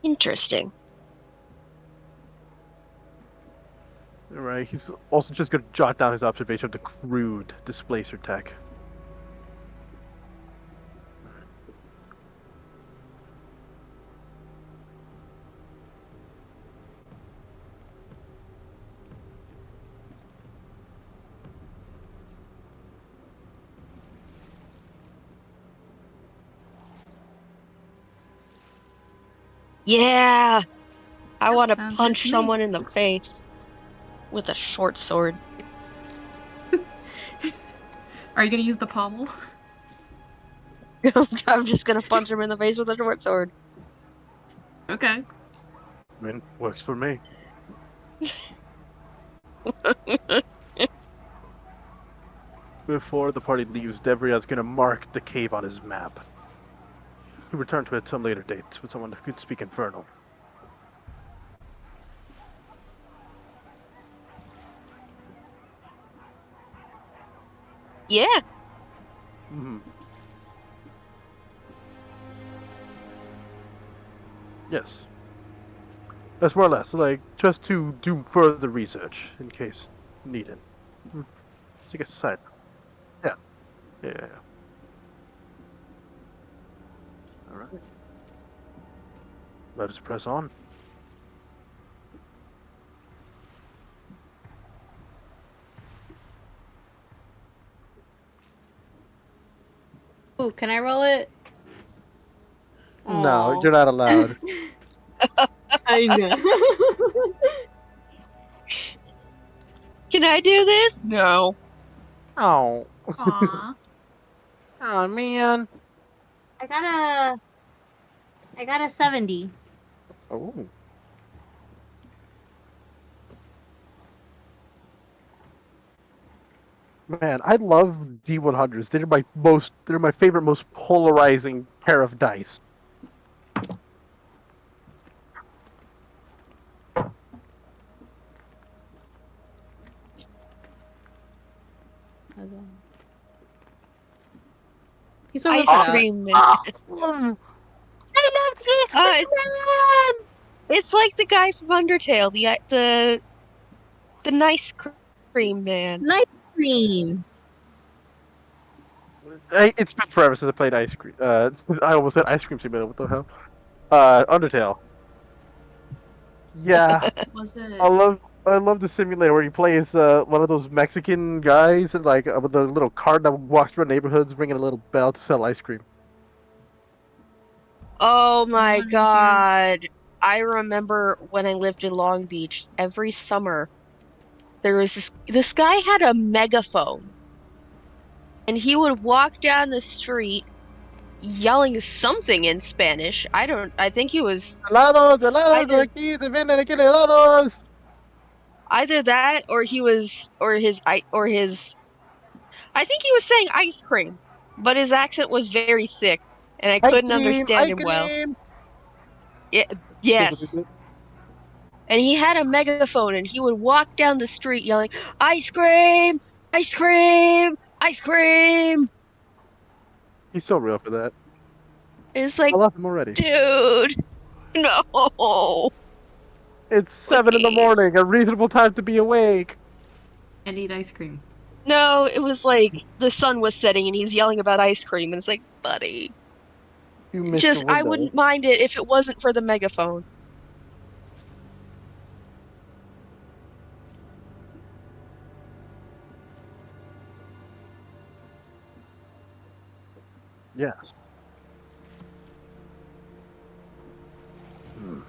Interesting. Alright, he's also just going to jot down his observation of the crude displacer tech. Yeah! I Yep, want to sounds good punch to me. someone in the face with a short sword. Are you gonna use the pommel? I'm just gonna punch him in the face with a short sword. Okay. I mean, works for me. Before the party leaves, Devria's gonna mark the cave on his map. He'll return to it at some later date with someone who can speak Infernal. Yeah. Hmm. Yes. That's more or less, like, just to do further research in case needed. Just like a side. Yeah. Yeah. Alright. Let us press on. Ooh, can I roll it? No, Aw. you're not allowed. I know. Can I do this? No. Oh. Aww. Oh, man. I got a I got a 70. Oh. Man, I love D100s. They're my favorite, most polarizing pair of dice. He's over Ice for that. cream man. I love this It's, it's like the guy from Undertale, the nice cream man. Nice cream. It's been forever since I played Ice Cream. I almost said Ice Cream Simulator. What the hell? Undertale. Yeah, Was it? I love the simulator where you play as one of those Mexican guys and like with a little cart that walks around neighborhoods ringing a little bell to sell ice cream. Oh The my one here. God. I remember when I lived in Long Beach, every summer there was this guy had a megaphone and he would walk down the street yelling something in Spanish. I think he was Helados, helados de either aquí, se venden aquí helados. either that or he was or his I think he was saying ice cream, but his accent was very thick and I couldn't understand Ice him well. cream. Yeah, yes. And he had a megaphone and he would walk down the street yelling, "Ice cream! Ice cream! Ice cream!" He's so real for that. It's I like, love him already. dude, no, It's 7 in the please. morning, a reasonable time to be awake. And eat ice cream. No, it was like the sun was setting and he's yelling about ice cream and it's like, buddy, You missed your just I window. wouldn't mind it if it wasn't for the megaphone. Yes. Hmm.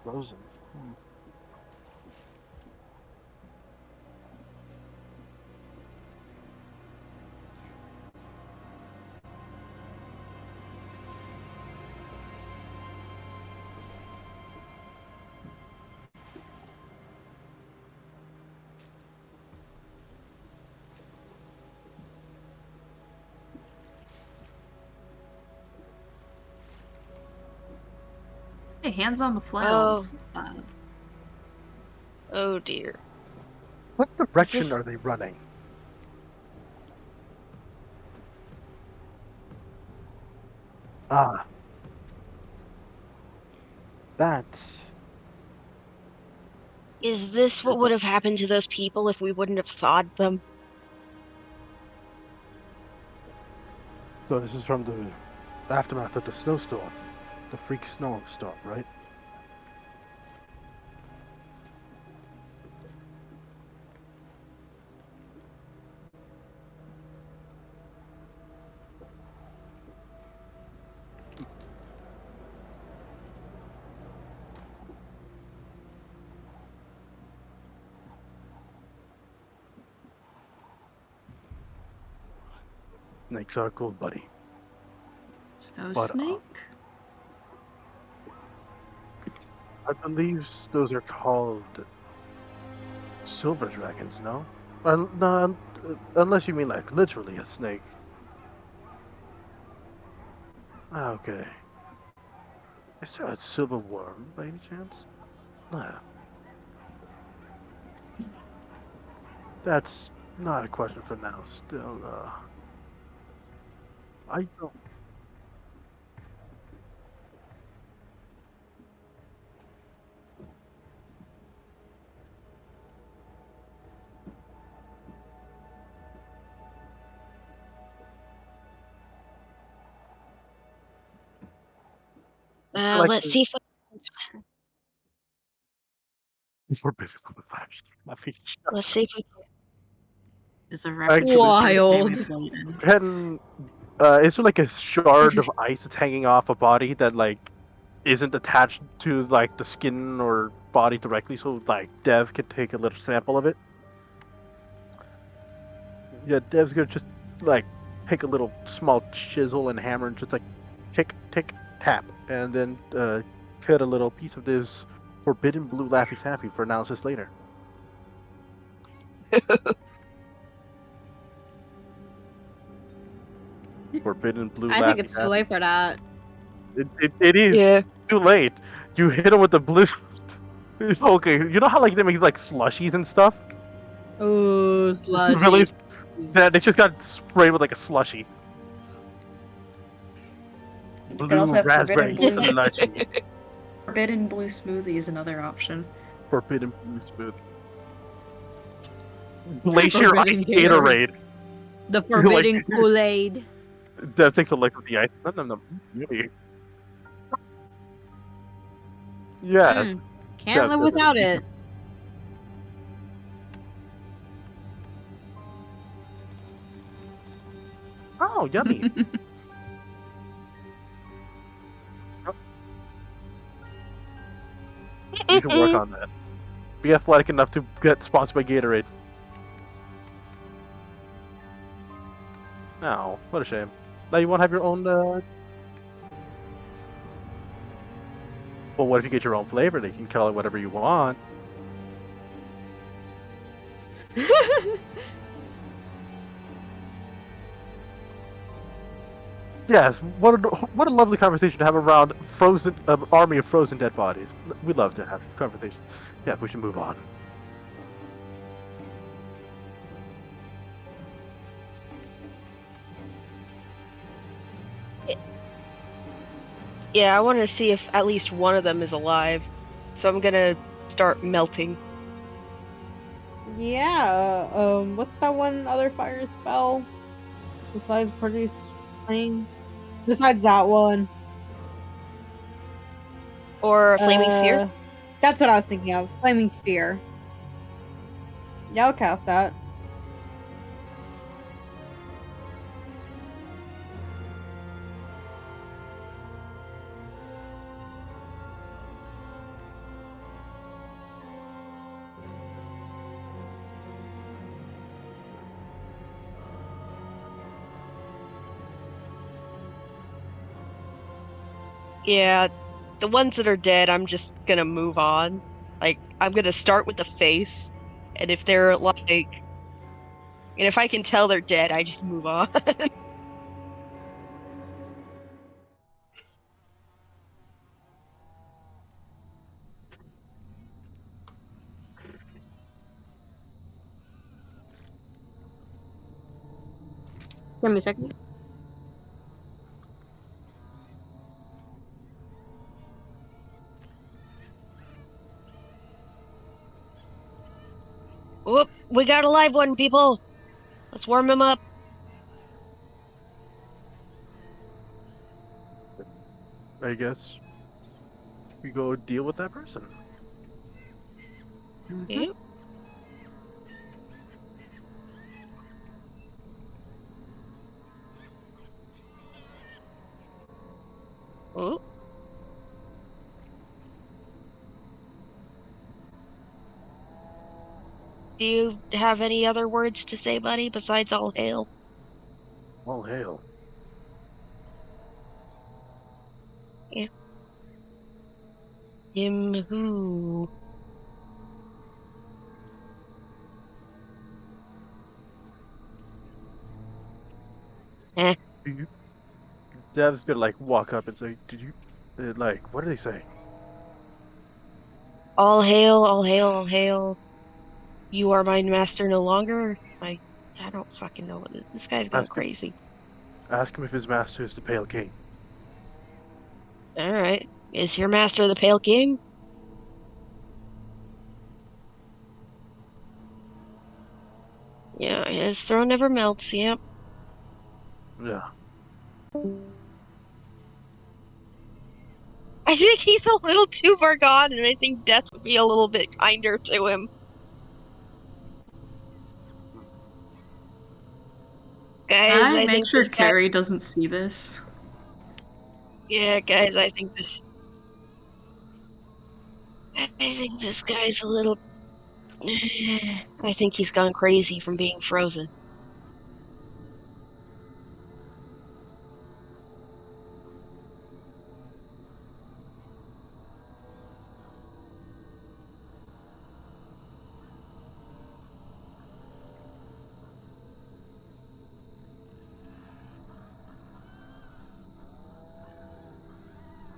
Frozen. Hmm. Hey, hands on the Oh, flails. oh dear. What Is direction this? are they running? Ah, that. Is this what would have happened to those people if we wouldn't have thawed them? So this is from the aftermath of the snowstorm. The freak snowstorm, right? Snakes are cool, buddy. Snow But, snake? I believe those are called silver dragons, no? No, unless you mean like literally a snake. Ah, okay. Is there a silver worm by any chance? Nah. That's not a question for now. Still, I don't. Like Let's see if forbidden my feet. let's see if we Is a reference Actually, to the first game we Wild. played in. Pen, is there like a shard of ice that's hanging off a body that like isn't attached to like the skin or body directly, so like Dev can take a little sample of it? Yeah, Dev's gonna just like take a little small chisel and hammer and just like tick, tick, tap, and then cut a little piece of this forbidden blue Laffy Taffy for analysis later. Forbidden blue I Laffy think it's too Taffy. late for that. It is Yeah. too late. You hit him with the blue. It's okay. You know how like they make like slushies and stuff? Ooh, This is really slushy. that they just got sprayed with like a slushy. You can Blue also have raspberry forbidden blue. slushy. Forbidden blue smoothie is another option. Forbidden blue smooth. Glacier Forbidden ice Gatorade. Gatorade. The forbidden Kool-Aid. That takes a lick of the ice. No. Really. Yes. Can't Yeah, live yeah, without yeah. it. Oh, yummy. You should work on that. Be athletic enough to get sponsored by Gatorade. No, what a shame. Now you won't have your own. Well, what if you get your own flavor? They can call it whatever you want. Yes, what a lovely conversation to have around frozen army of frozen dead bodies. We'd love to have this conversation. Yeah, we should move on. Yeah, I want to see if at least one of them is alive. So I'm gonna start melting. Yeah, what's that one other fire spell? Besides produce flame? Besides that one. Or a flaming sphere. That's what I was thinking of. Flaming sphere. Yeah, I'll cast that. Yeah, the ones that are dead, I'm just gonna move on. Like, I'm gonna start with the face, and if they're like, and if I can tell they're dead, I just move on. Give me a second. Whoop, we got a live one, people. Let's warm him up. I guess we go deal with that person. Mhm. Yep. Oh. Do you have any other words to say, buddy, besides all hail? All hail. Him who? Eh. Dev's gonna like walk up and say, "Did you like what are they saying?" All hail, all hail, all hail. You are my master no longer. I don't fucking know what this guy's going Ask him. crazy. Ask him if his master is the Pale King. All right. Is your master the Pale King? Yeah, his throne never melts. Yep. Yeah. I think he's a little too far gone, and I think death would be a little bit kinder to him. Guys, I I make think sure this guy. Carrie doesn't see this. Yeah, guys, I think this. I think this guy's a little. I think he's gone crazy from being frozen.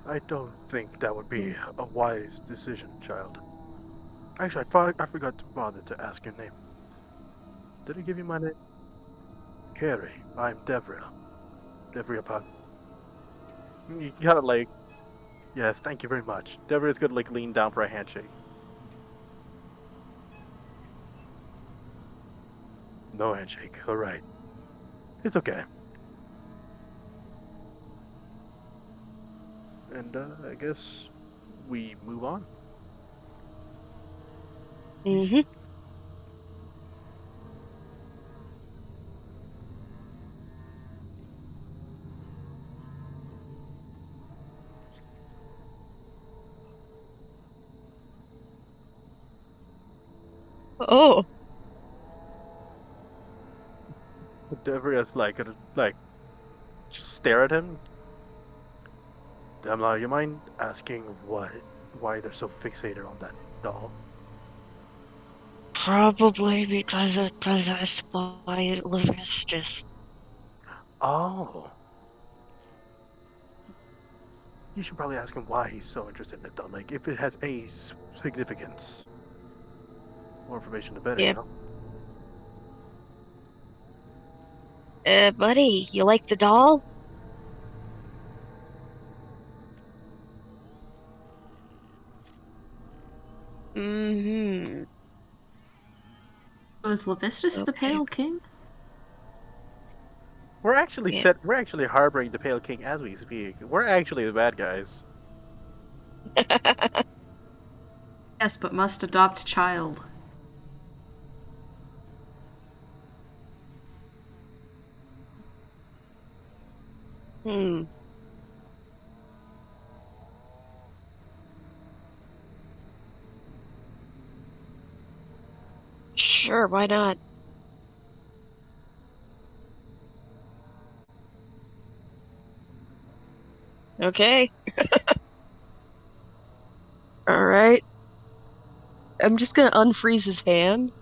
I don't think that would be a wise decision, child. Actually, I forgot to bother to ask your name. Did I give you my name? Carrie. I'm Devria. Devria Pug. You gotta like, yes, thank you very much. Devria's gonna like lean down for a handshake. No handshake. All right. It's okay. And I guess we move on. Mm-hmm. Oh, Devria's like gonna like just stare at him. Demla, you mind asking why they're so fixated on that doll? probably because of possessed by Levistus. Oh, you should probably ask him why he's so interested in it, though. Like, if it has any significance. More information, the better, you Yep. know? Buddy, you like the doll? Mm-hmm. Was Levistus the Okay. Pale King? Yeah. We're actually harboring the Pale King as we speak. We're actually the bad guys. Yes, but must adopt child. Hmm. Sure, why not? Okay. All right. I'm just gonna unfreeze his hand.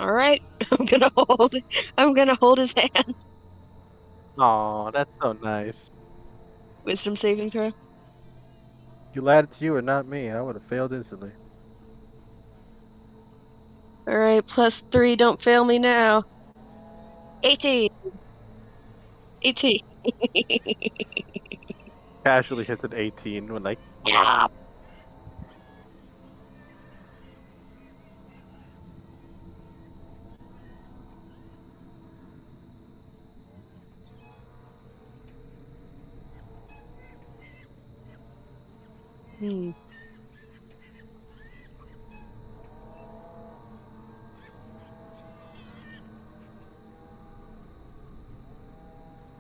All right, I'm gonna hold his hand. Aw, that's so nice. Wisdom saving throw. You lied to you and not me. I would have failed instantly. All right, +3. Don't fail me now. 18. 18. Casually hits an 18 when like, Yeah. Hmm.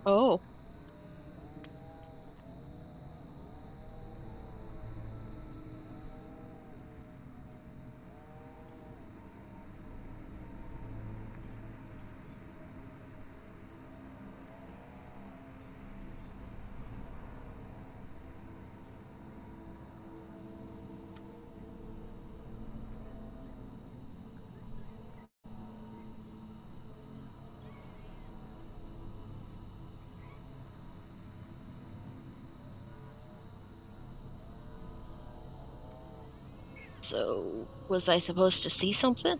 Oh. So, was I supposed to see something?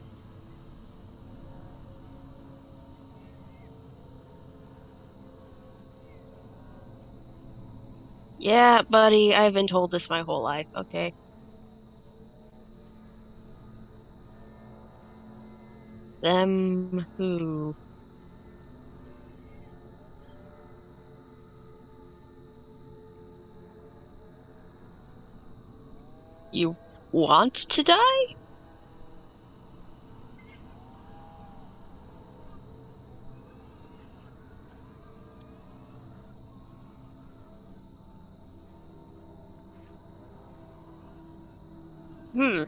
Yeah, buddy, I've been told this my whole life, okay? Them who? You want to die? Hmm.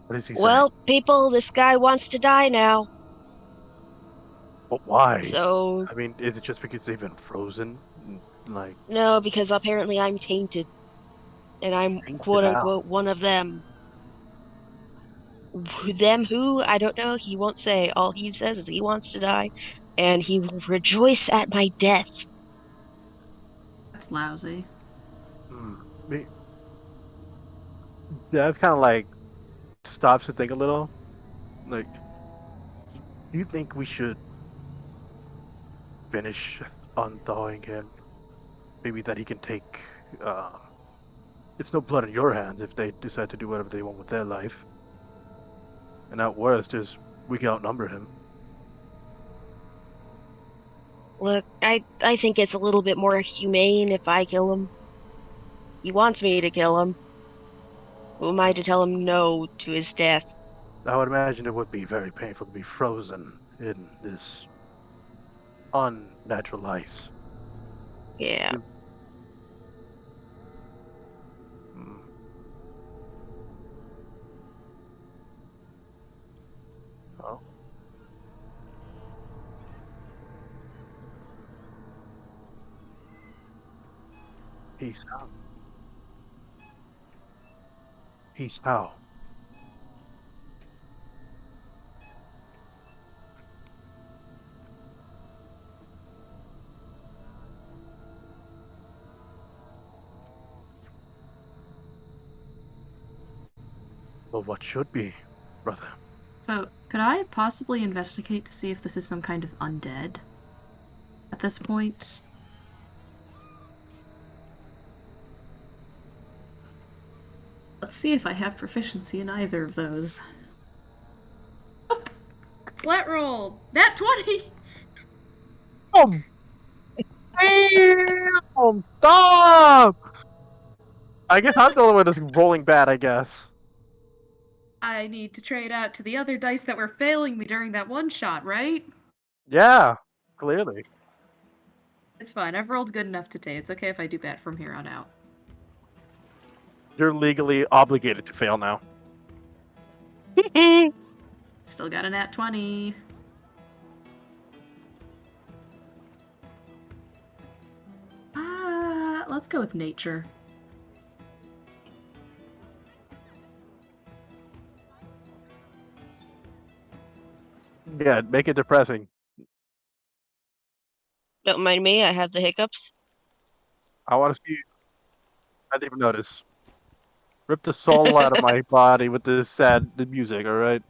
what is he saying? Well, people, this guy wants to die now. But why? So, I mean, is it just because they've been frozen? Like, no, because apparently I'm tainted, and I'm tainted quote out. unquote one of them. Them who? I don't know. He won't say. All he says is he wants to die, and he will rejoice at my death. That's lousy. Hmm. That kind of like stops to think a little. Like, do you think we should finish unthawing him? Maybe that he can take. Uh, it's no blood in your hands if they decide to do whatever they want with their life. And at worst, is we can outnumber him. Look, I think it's a little bit more humane if I kill him. He wants me to kill him. Who am I to tell him no to his death? I would imagine it would be very painful to be frozen in this unnatural ice. Yeah. Hmm. Oh, peace out. Peace out. Well, what should be, brother? So, could I possibly investigate to see if this is some kind of undead? At this point? Let's see if I have proficiency in either of those. Nope. Flat roll! Nat 20! Oh, damn! Stop! I guess I'm the only one that's rolling bad, I guess. I need to trade out to the other dice that were failing me during that one shot, right? Yeah, clearly. It's fine. I've rolled good enough today. It's okay if I do bad from here on out. You're legally obligated to fail now. Still got a nat 20. Let's go with nature. Yeah, make it depressing. Don't mind me, I have the hiccups. I want to see. I didn't even notice. Rip the soul out of my body with this sad music. All right.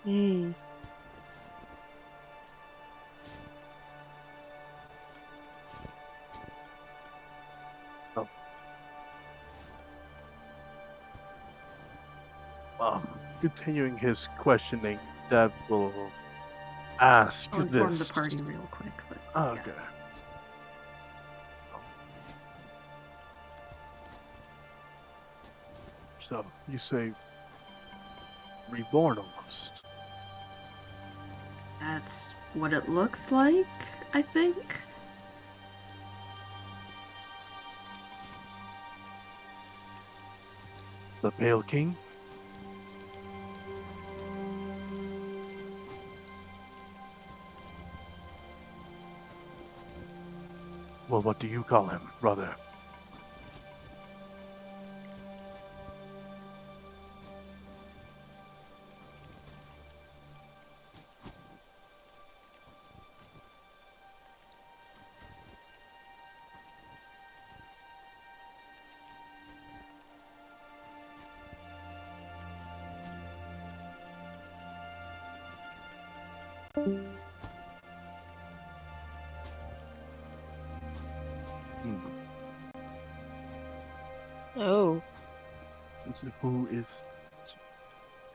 Hmm. Continuing his questioning, Deb will ask I'll inform this. the party real quick. But Okay. So you say reborn almost. that's what it looks like, I think. The Pale King? Well, what do you call him, brother? Hmm. Oh. Who is...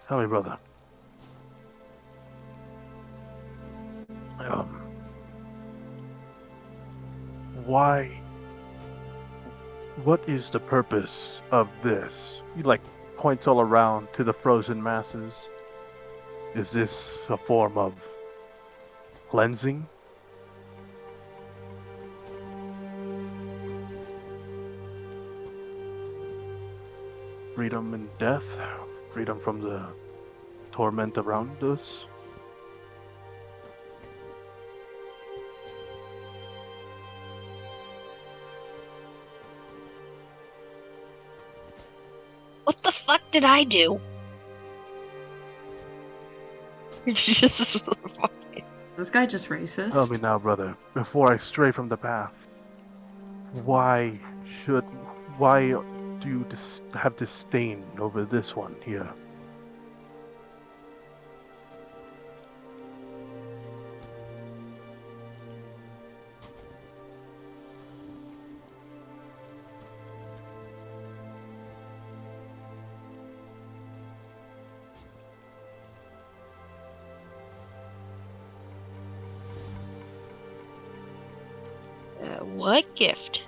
Tell me, brother. Why... What is the purpose of this? He, like, points all around to the frozen masses. Is this a form of cleansing? Freedom and death? Freedom from the torment around us? What the fuck did I do? Just This guy just Tell me racist. now, brother, before I stray from the path, why why do you have disdain over this one here? what gift?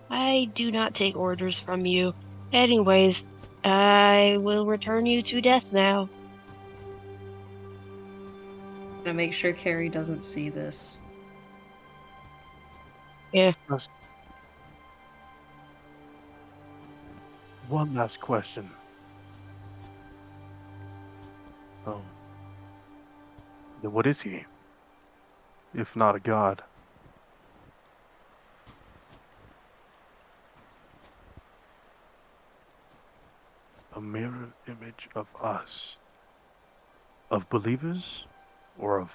I do not take orders from you. Anyways, I will return you to death now. I'm gonna make sure Carrie doesn't see this. Yeah. One last question. Then what is he? if not a god. A mirror image of us. Of believers? Or of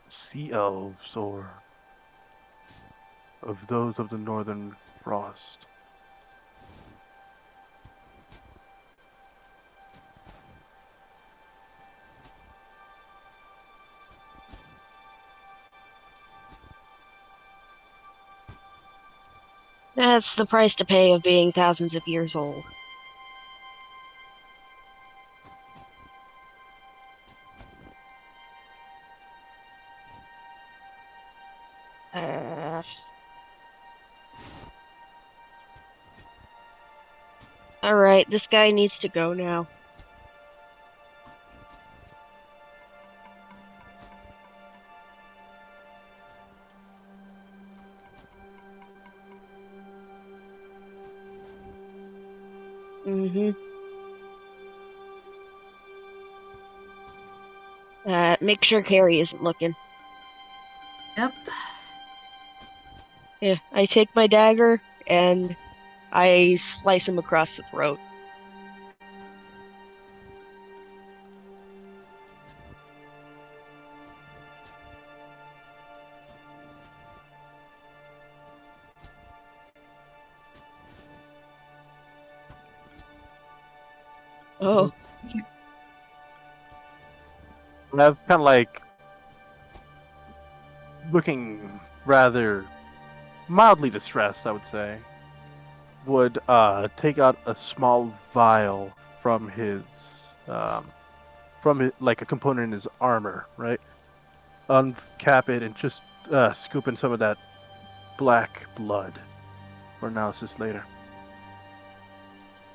sea elves? Or of those of the northern frost? That's the price to pay of being thousands of years old. Uh, Alright, this guy needs to go now. Mm-hmm. Make sure Carrie isn't looking. Yep. Yeah, I take my dagger and I slice him across the throat. Oh, That's kind of like looking rather mildly distressed, I would say. Would take out a small vial from it, like a component in his armor, right? Uncap it and just scoop in some of that black blood for analysis later.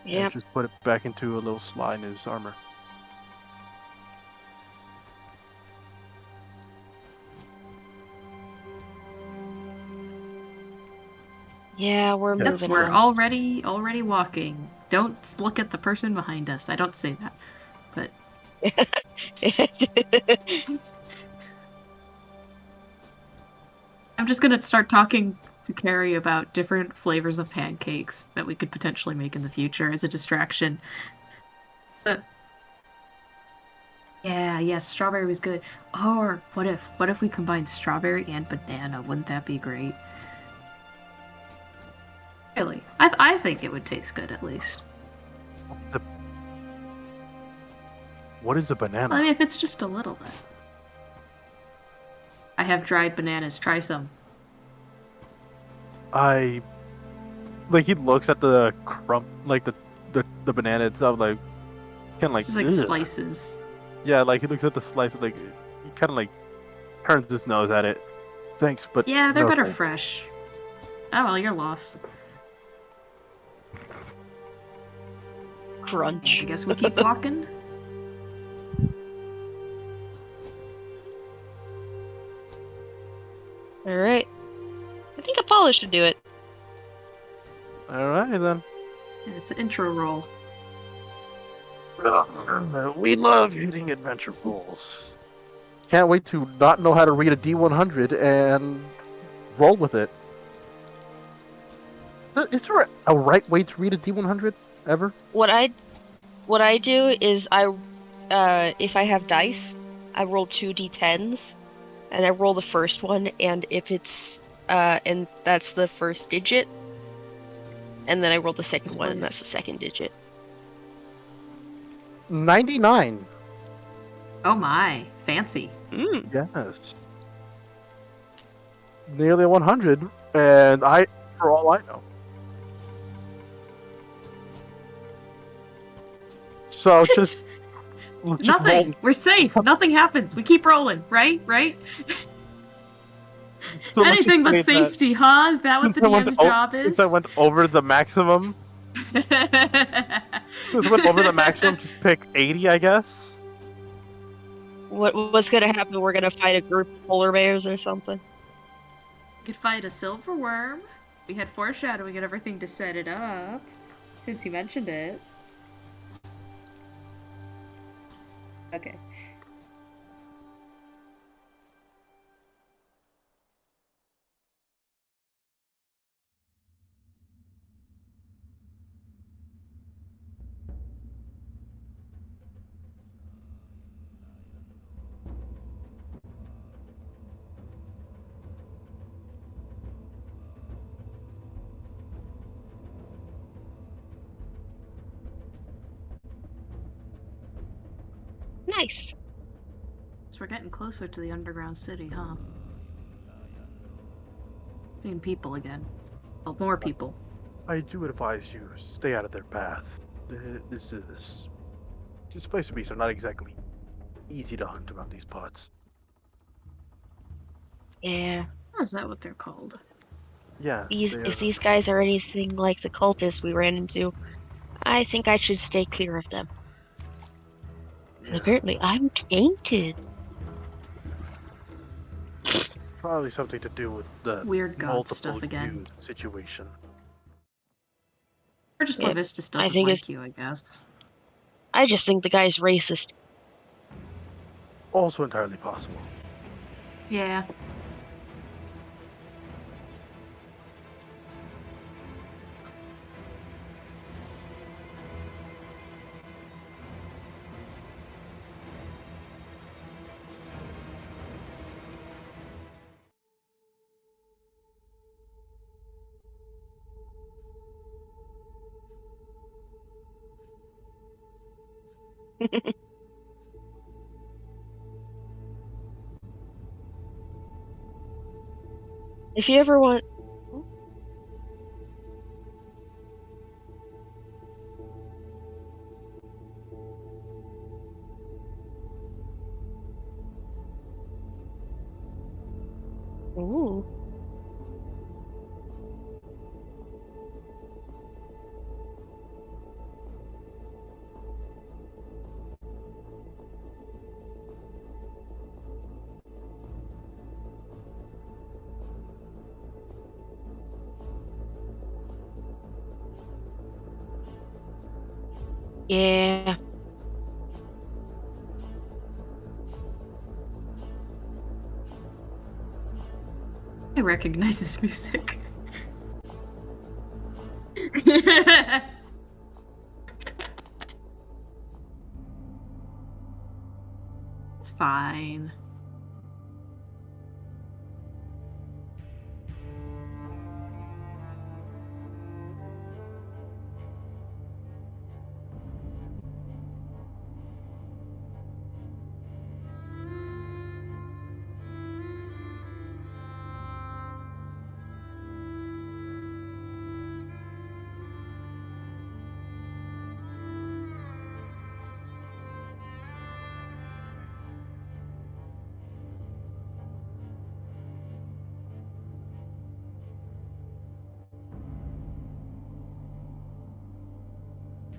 yeah. And just put it back into a little slot in his armor. Yeah, we're Yep, moving We're on. already walking. Don't look at the person behind us. I don't say that, but I'm just gonna start talking to Carrie about different flavors of pancakes that we could potentially make in the future as a distraction. But yeah, strawberry was good. Or what if we combined strawberry and banana? Wouldn't that be great? Really, I think it would taste good at least. What is a banana? Well, I mean, if it's just a little bit. I have dried bananas. Try some. I like he looks at the like the banana itself, like kind of like, This is like ugh. slices. Yeah, like he looks at the slice, like he kind of like turns his nose at it. Thanks, but Yeah, they're no better thanks. fresh. Oh well, you're lost. Crunch. I guess we keep walking. Alright. I think Apollo should do it. All right then. It's an intro roll. We love hitting adventure rolls. Can't wait to not know how to read a D100 and roll with it. Is there a right way to read a D100 ever? What I do is if I have dice, I roll 2d10s and I roll the first one, and if it's and that's the first digit, and then I roll the second one and that's the second digit. 99. Oh my, fancy. Yes. Nearly 100, and for all I know. So just Nothing. We're safe. Nothing happens. We keep rolling, right? Right? So let's Anything just but say that safety, huh? Is that what the DM's job is? Since I went over the maximum, just pick 80, I guess. What's gonna happen? We're gonna fight a group of polar bears or something? We could fight a silver worm. We had foreshadowing and everything to set it up, since you mentioned it. Okay. Nice. So we're getting closer to the underground city, huh? Seeing people again. Well, more people. I do advise you stay out of their path. This place to be, so not exactly easy to hunt around these parts. Yeah. Oh, is that what they're called? Yes, they If are. these guys are anything like the cultists we ran into, I think I should stay clear of them. And Yeah, apparently I'm tainted. it's probably something to do with the Weird god multiple stuff again. you situation. Or just Yep. Levistus I doesn't think like you, I guess. I just think the guy's racist. Also entirely possible. Yeah. If you ever want Ooh. Yeah. I recognize this music. It's fine.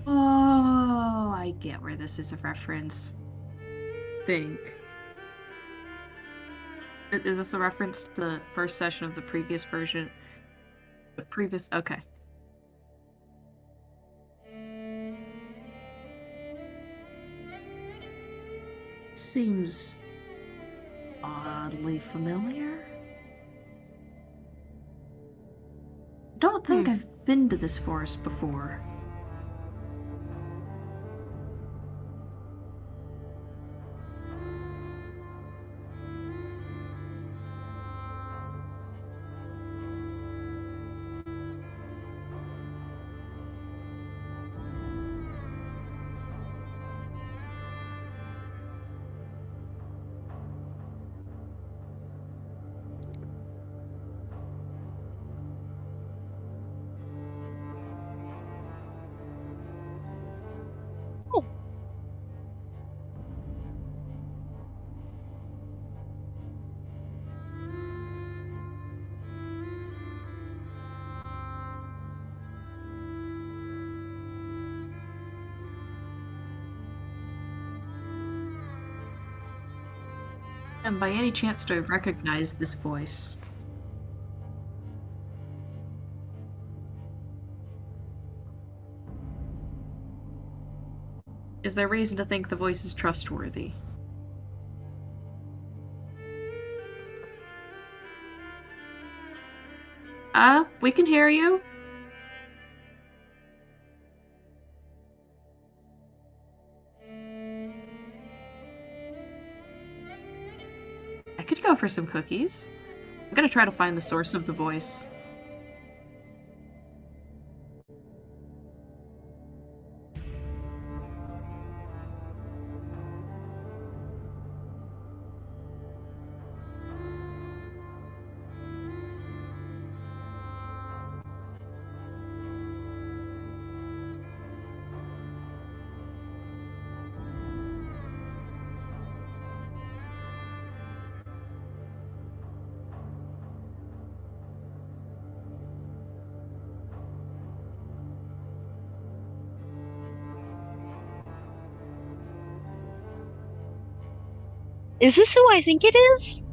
Oh, I get where this is a reference. Think. Is this a reference to the first session of the previous version? The previous. Okay. Seems oddly familiar. Don't think I've been to this forest before. Oh, And by any chance do I recognize this voice? Is there reason to think the voice is trustworthy? We can hear you. I could go for some cookies. I'm gonna try to find the source of the voice. Is this who I think it is?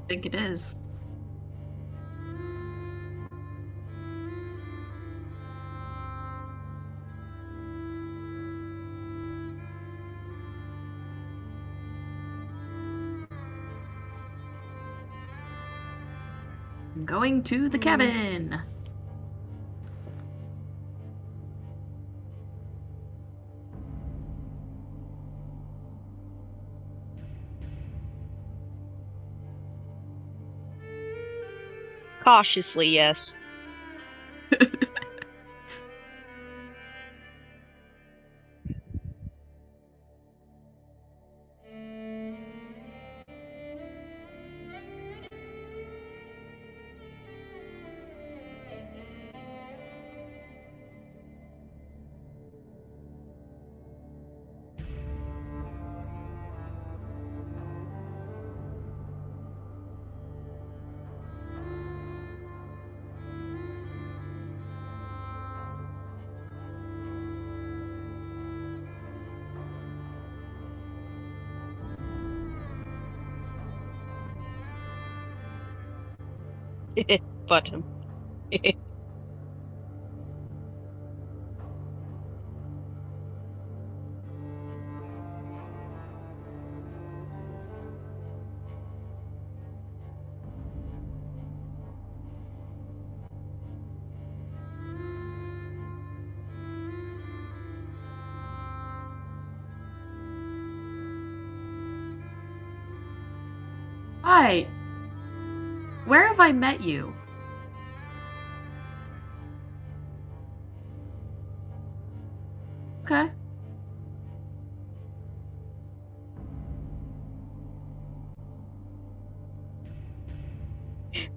I think it is. I'm going to the cabin. Cautiously, yes. Button. Hi. Where have I met you? Okay.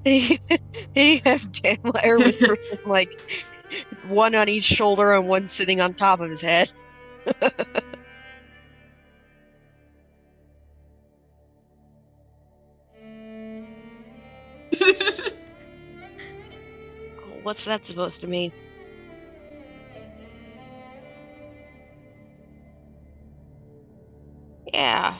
And you have Danmeyer with freaking, like, one on each shoulder and one sitting on top of his head. Oh, what's that supposed to mean? Yeah.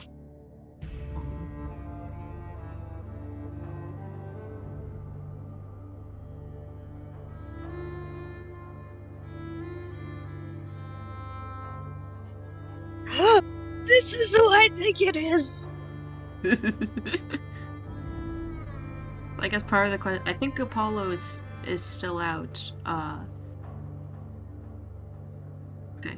This is who I think it is. I guess part of the question. I think Apollo is still out. Okay.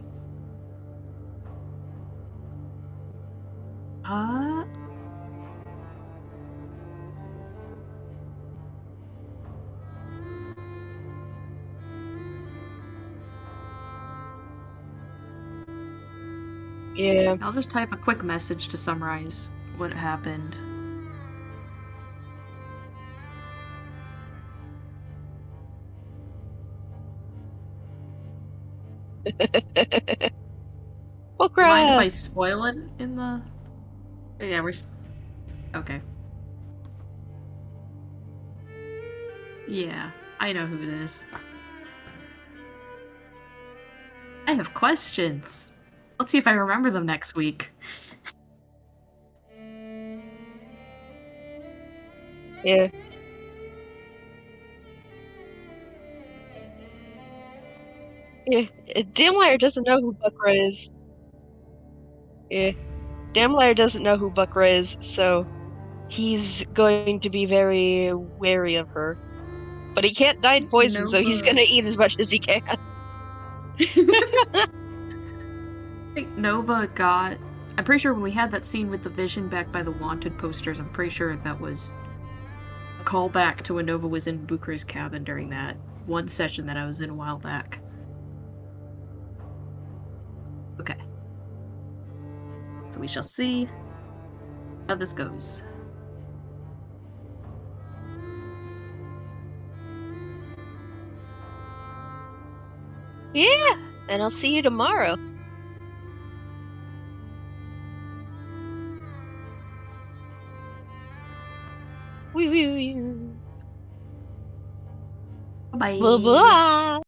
Yeah. I'll just type a quick message to summarize what happened. Well, You mind if crap. I spoil it in the? Yeah, we're. Okay. Yeah, I know who it is. I have questions. Let's see if I remember them next week. Yeah. Yeah. Damlier doesn't know who Buckra is. Yeah. Damlier doesn't know who Buckra is, so he's going to be very wary of her. But he can't die poison, so he's Nova. gonna eat as much as he can. I think Nova got. I'm pretty sure when we had that scene with the vision back by the wanted posters, I'm pretty sure that was a callback to when Nova was in Bukra's cabin during that one session that I was in a while back. Okay. So we shall see how this goes. Yeah, and I'll see you tomorrow. Wee wee wee. Bye. Bye bye.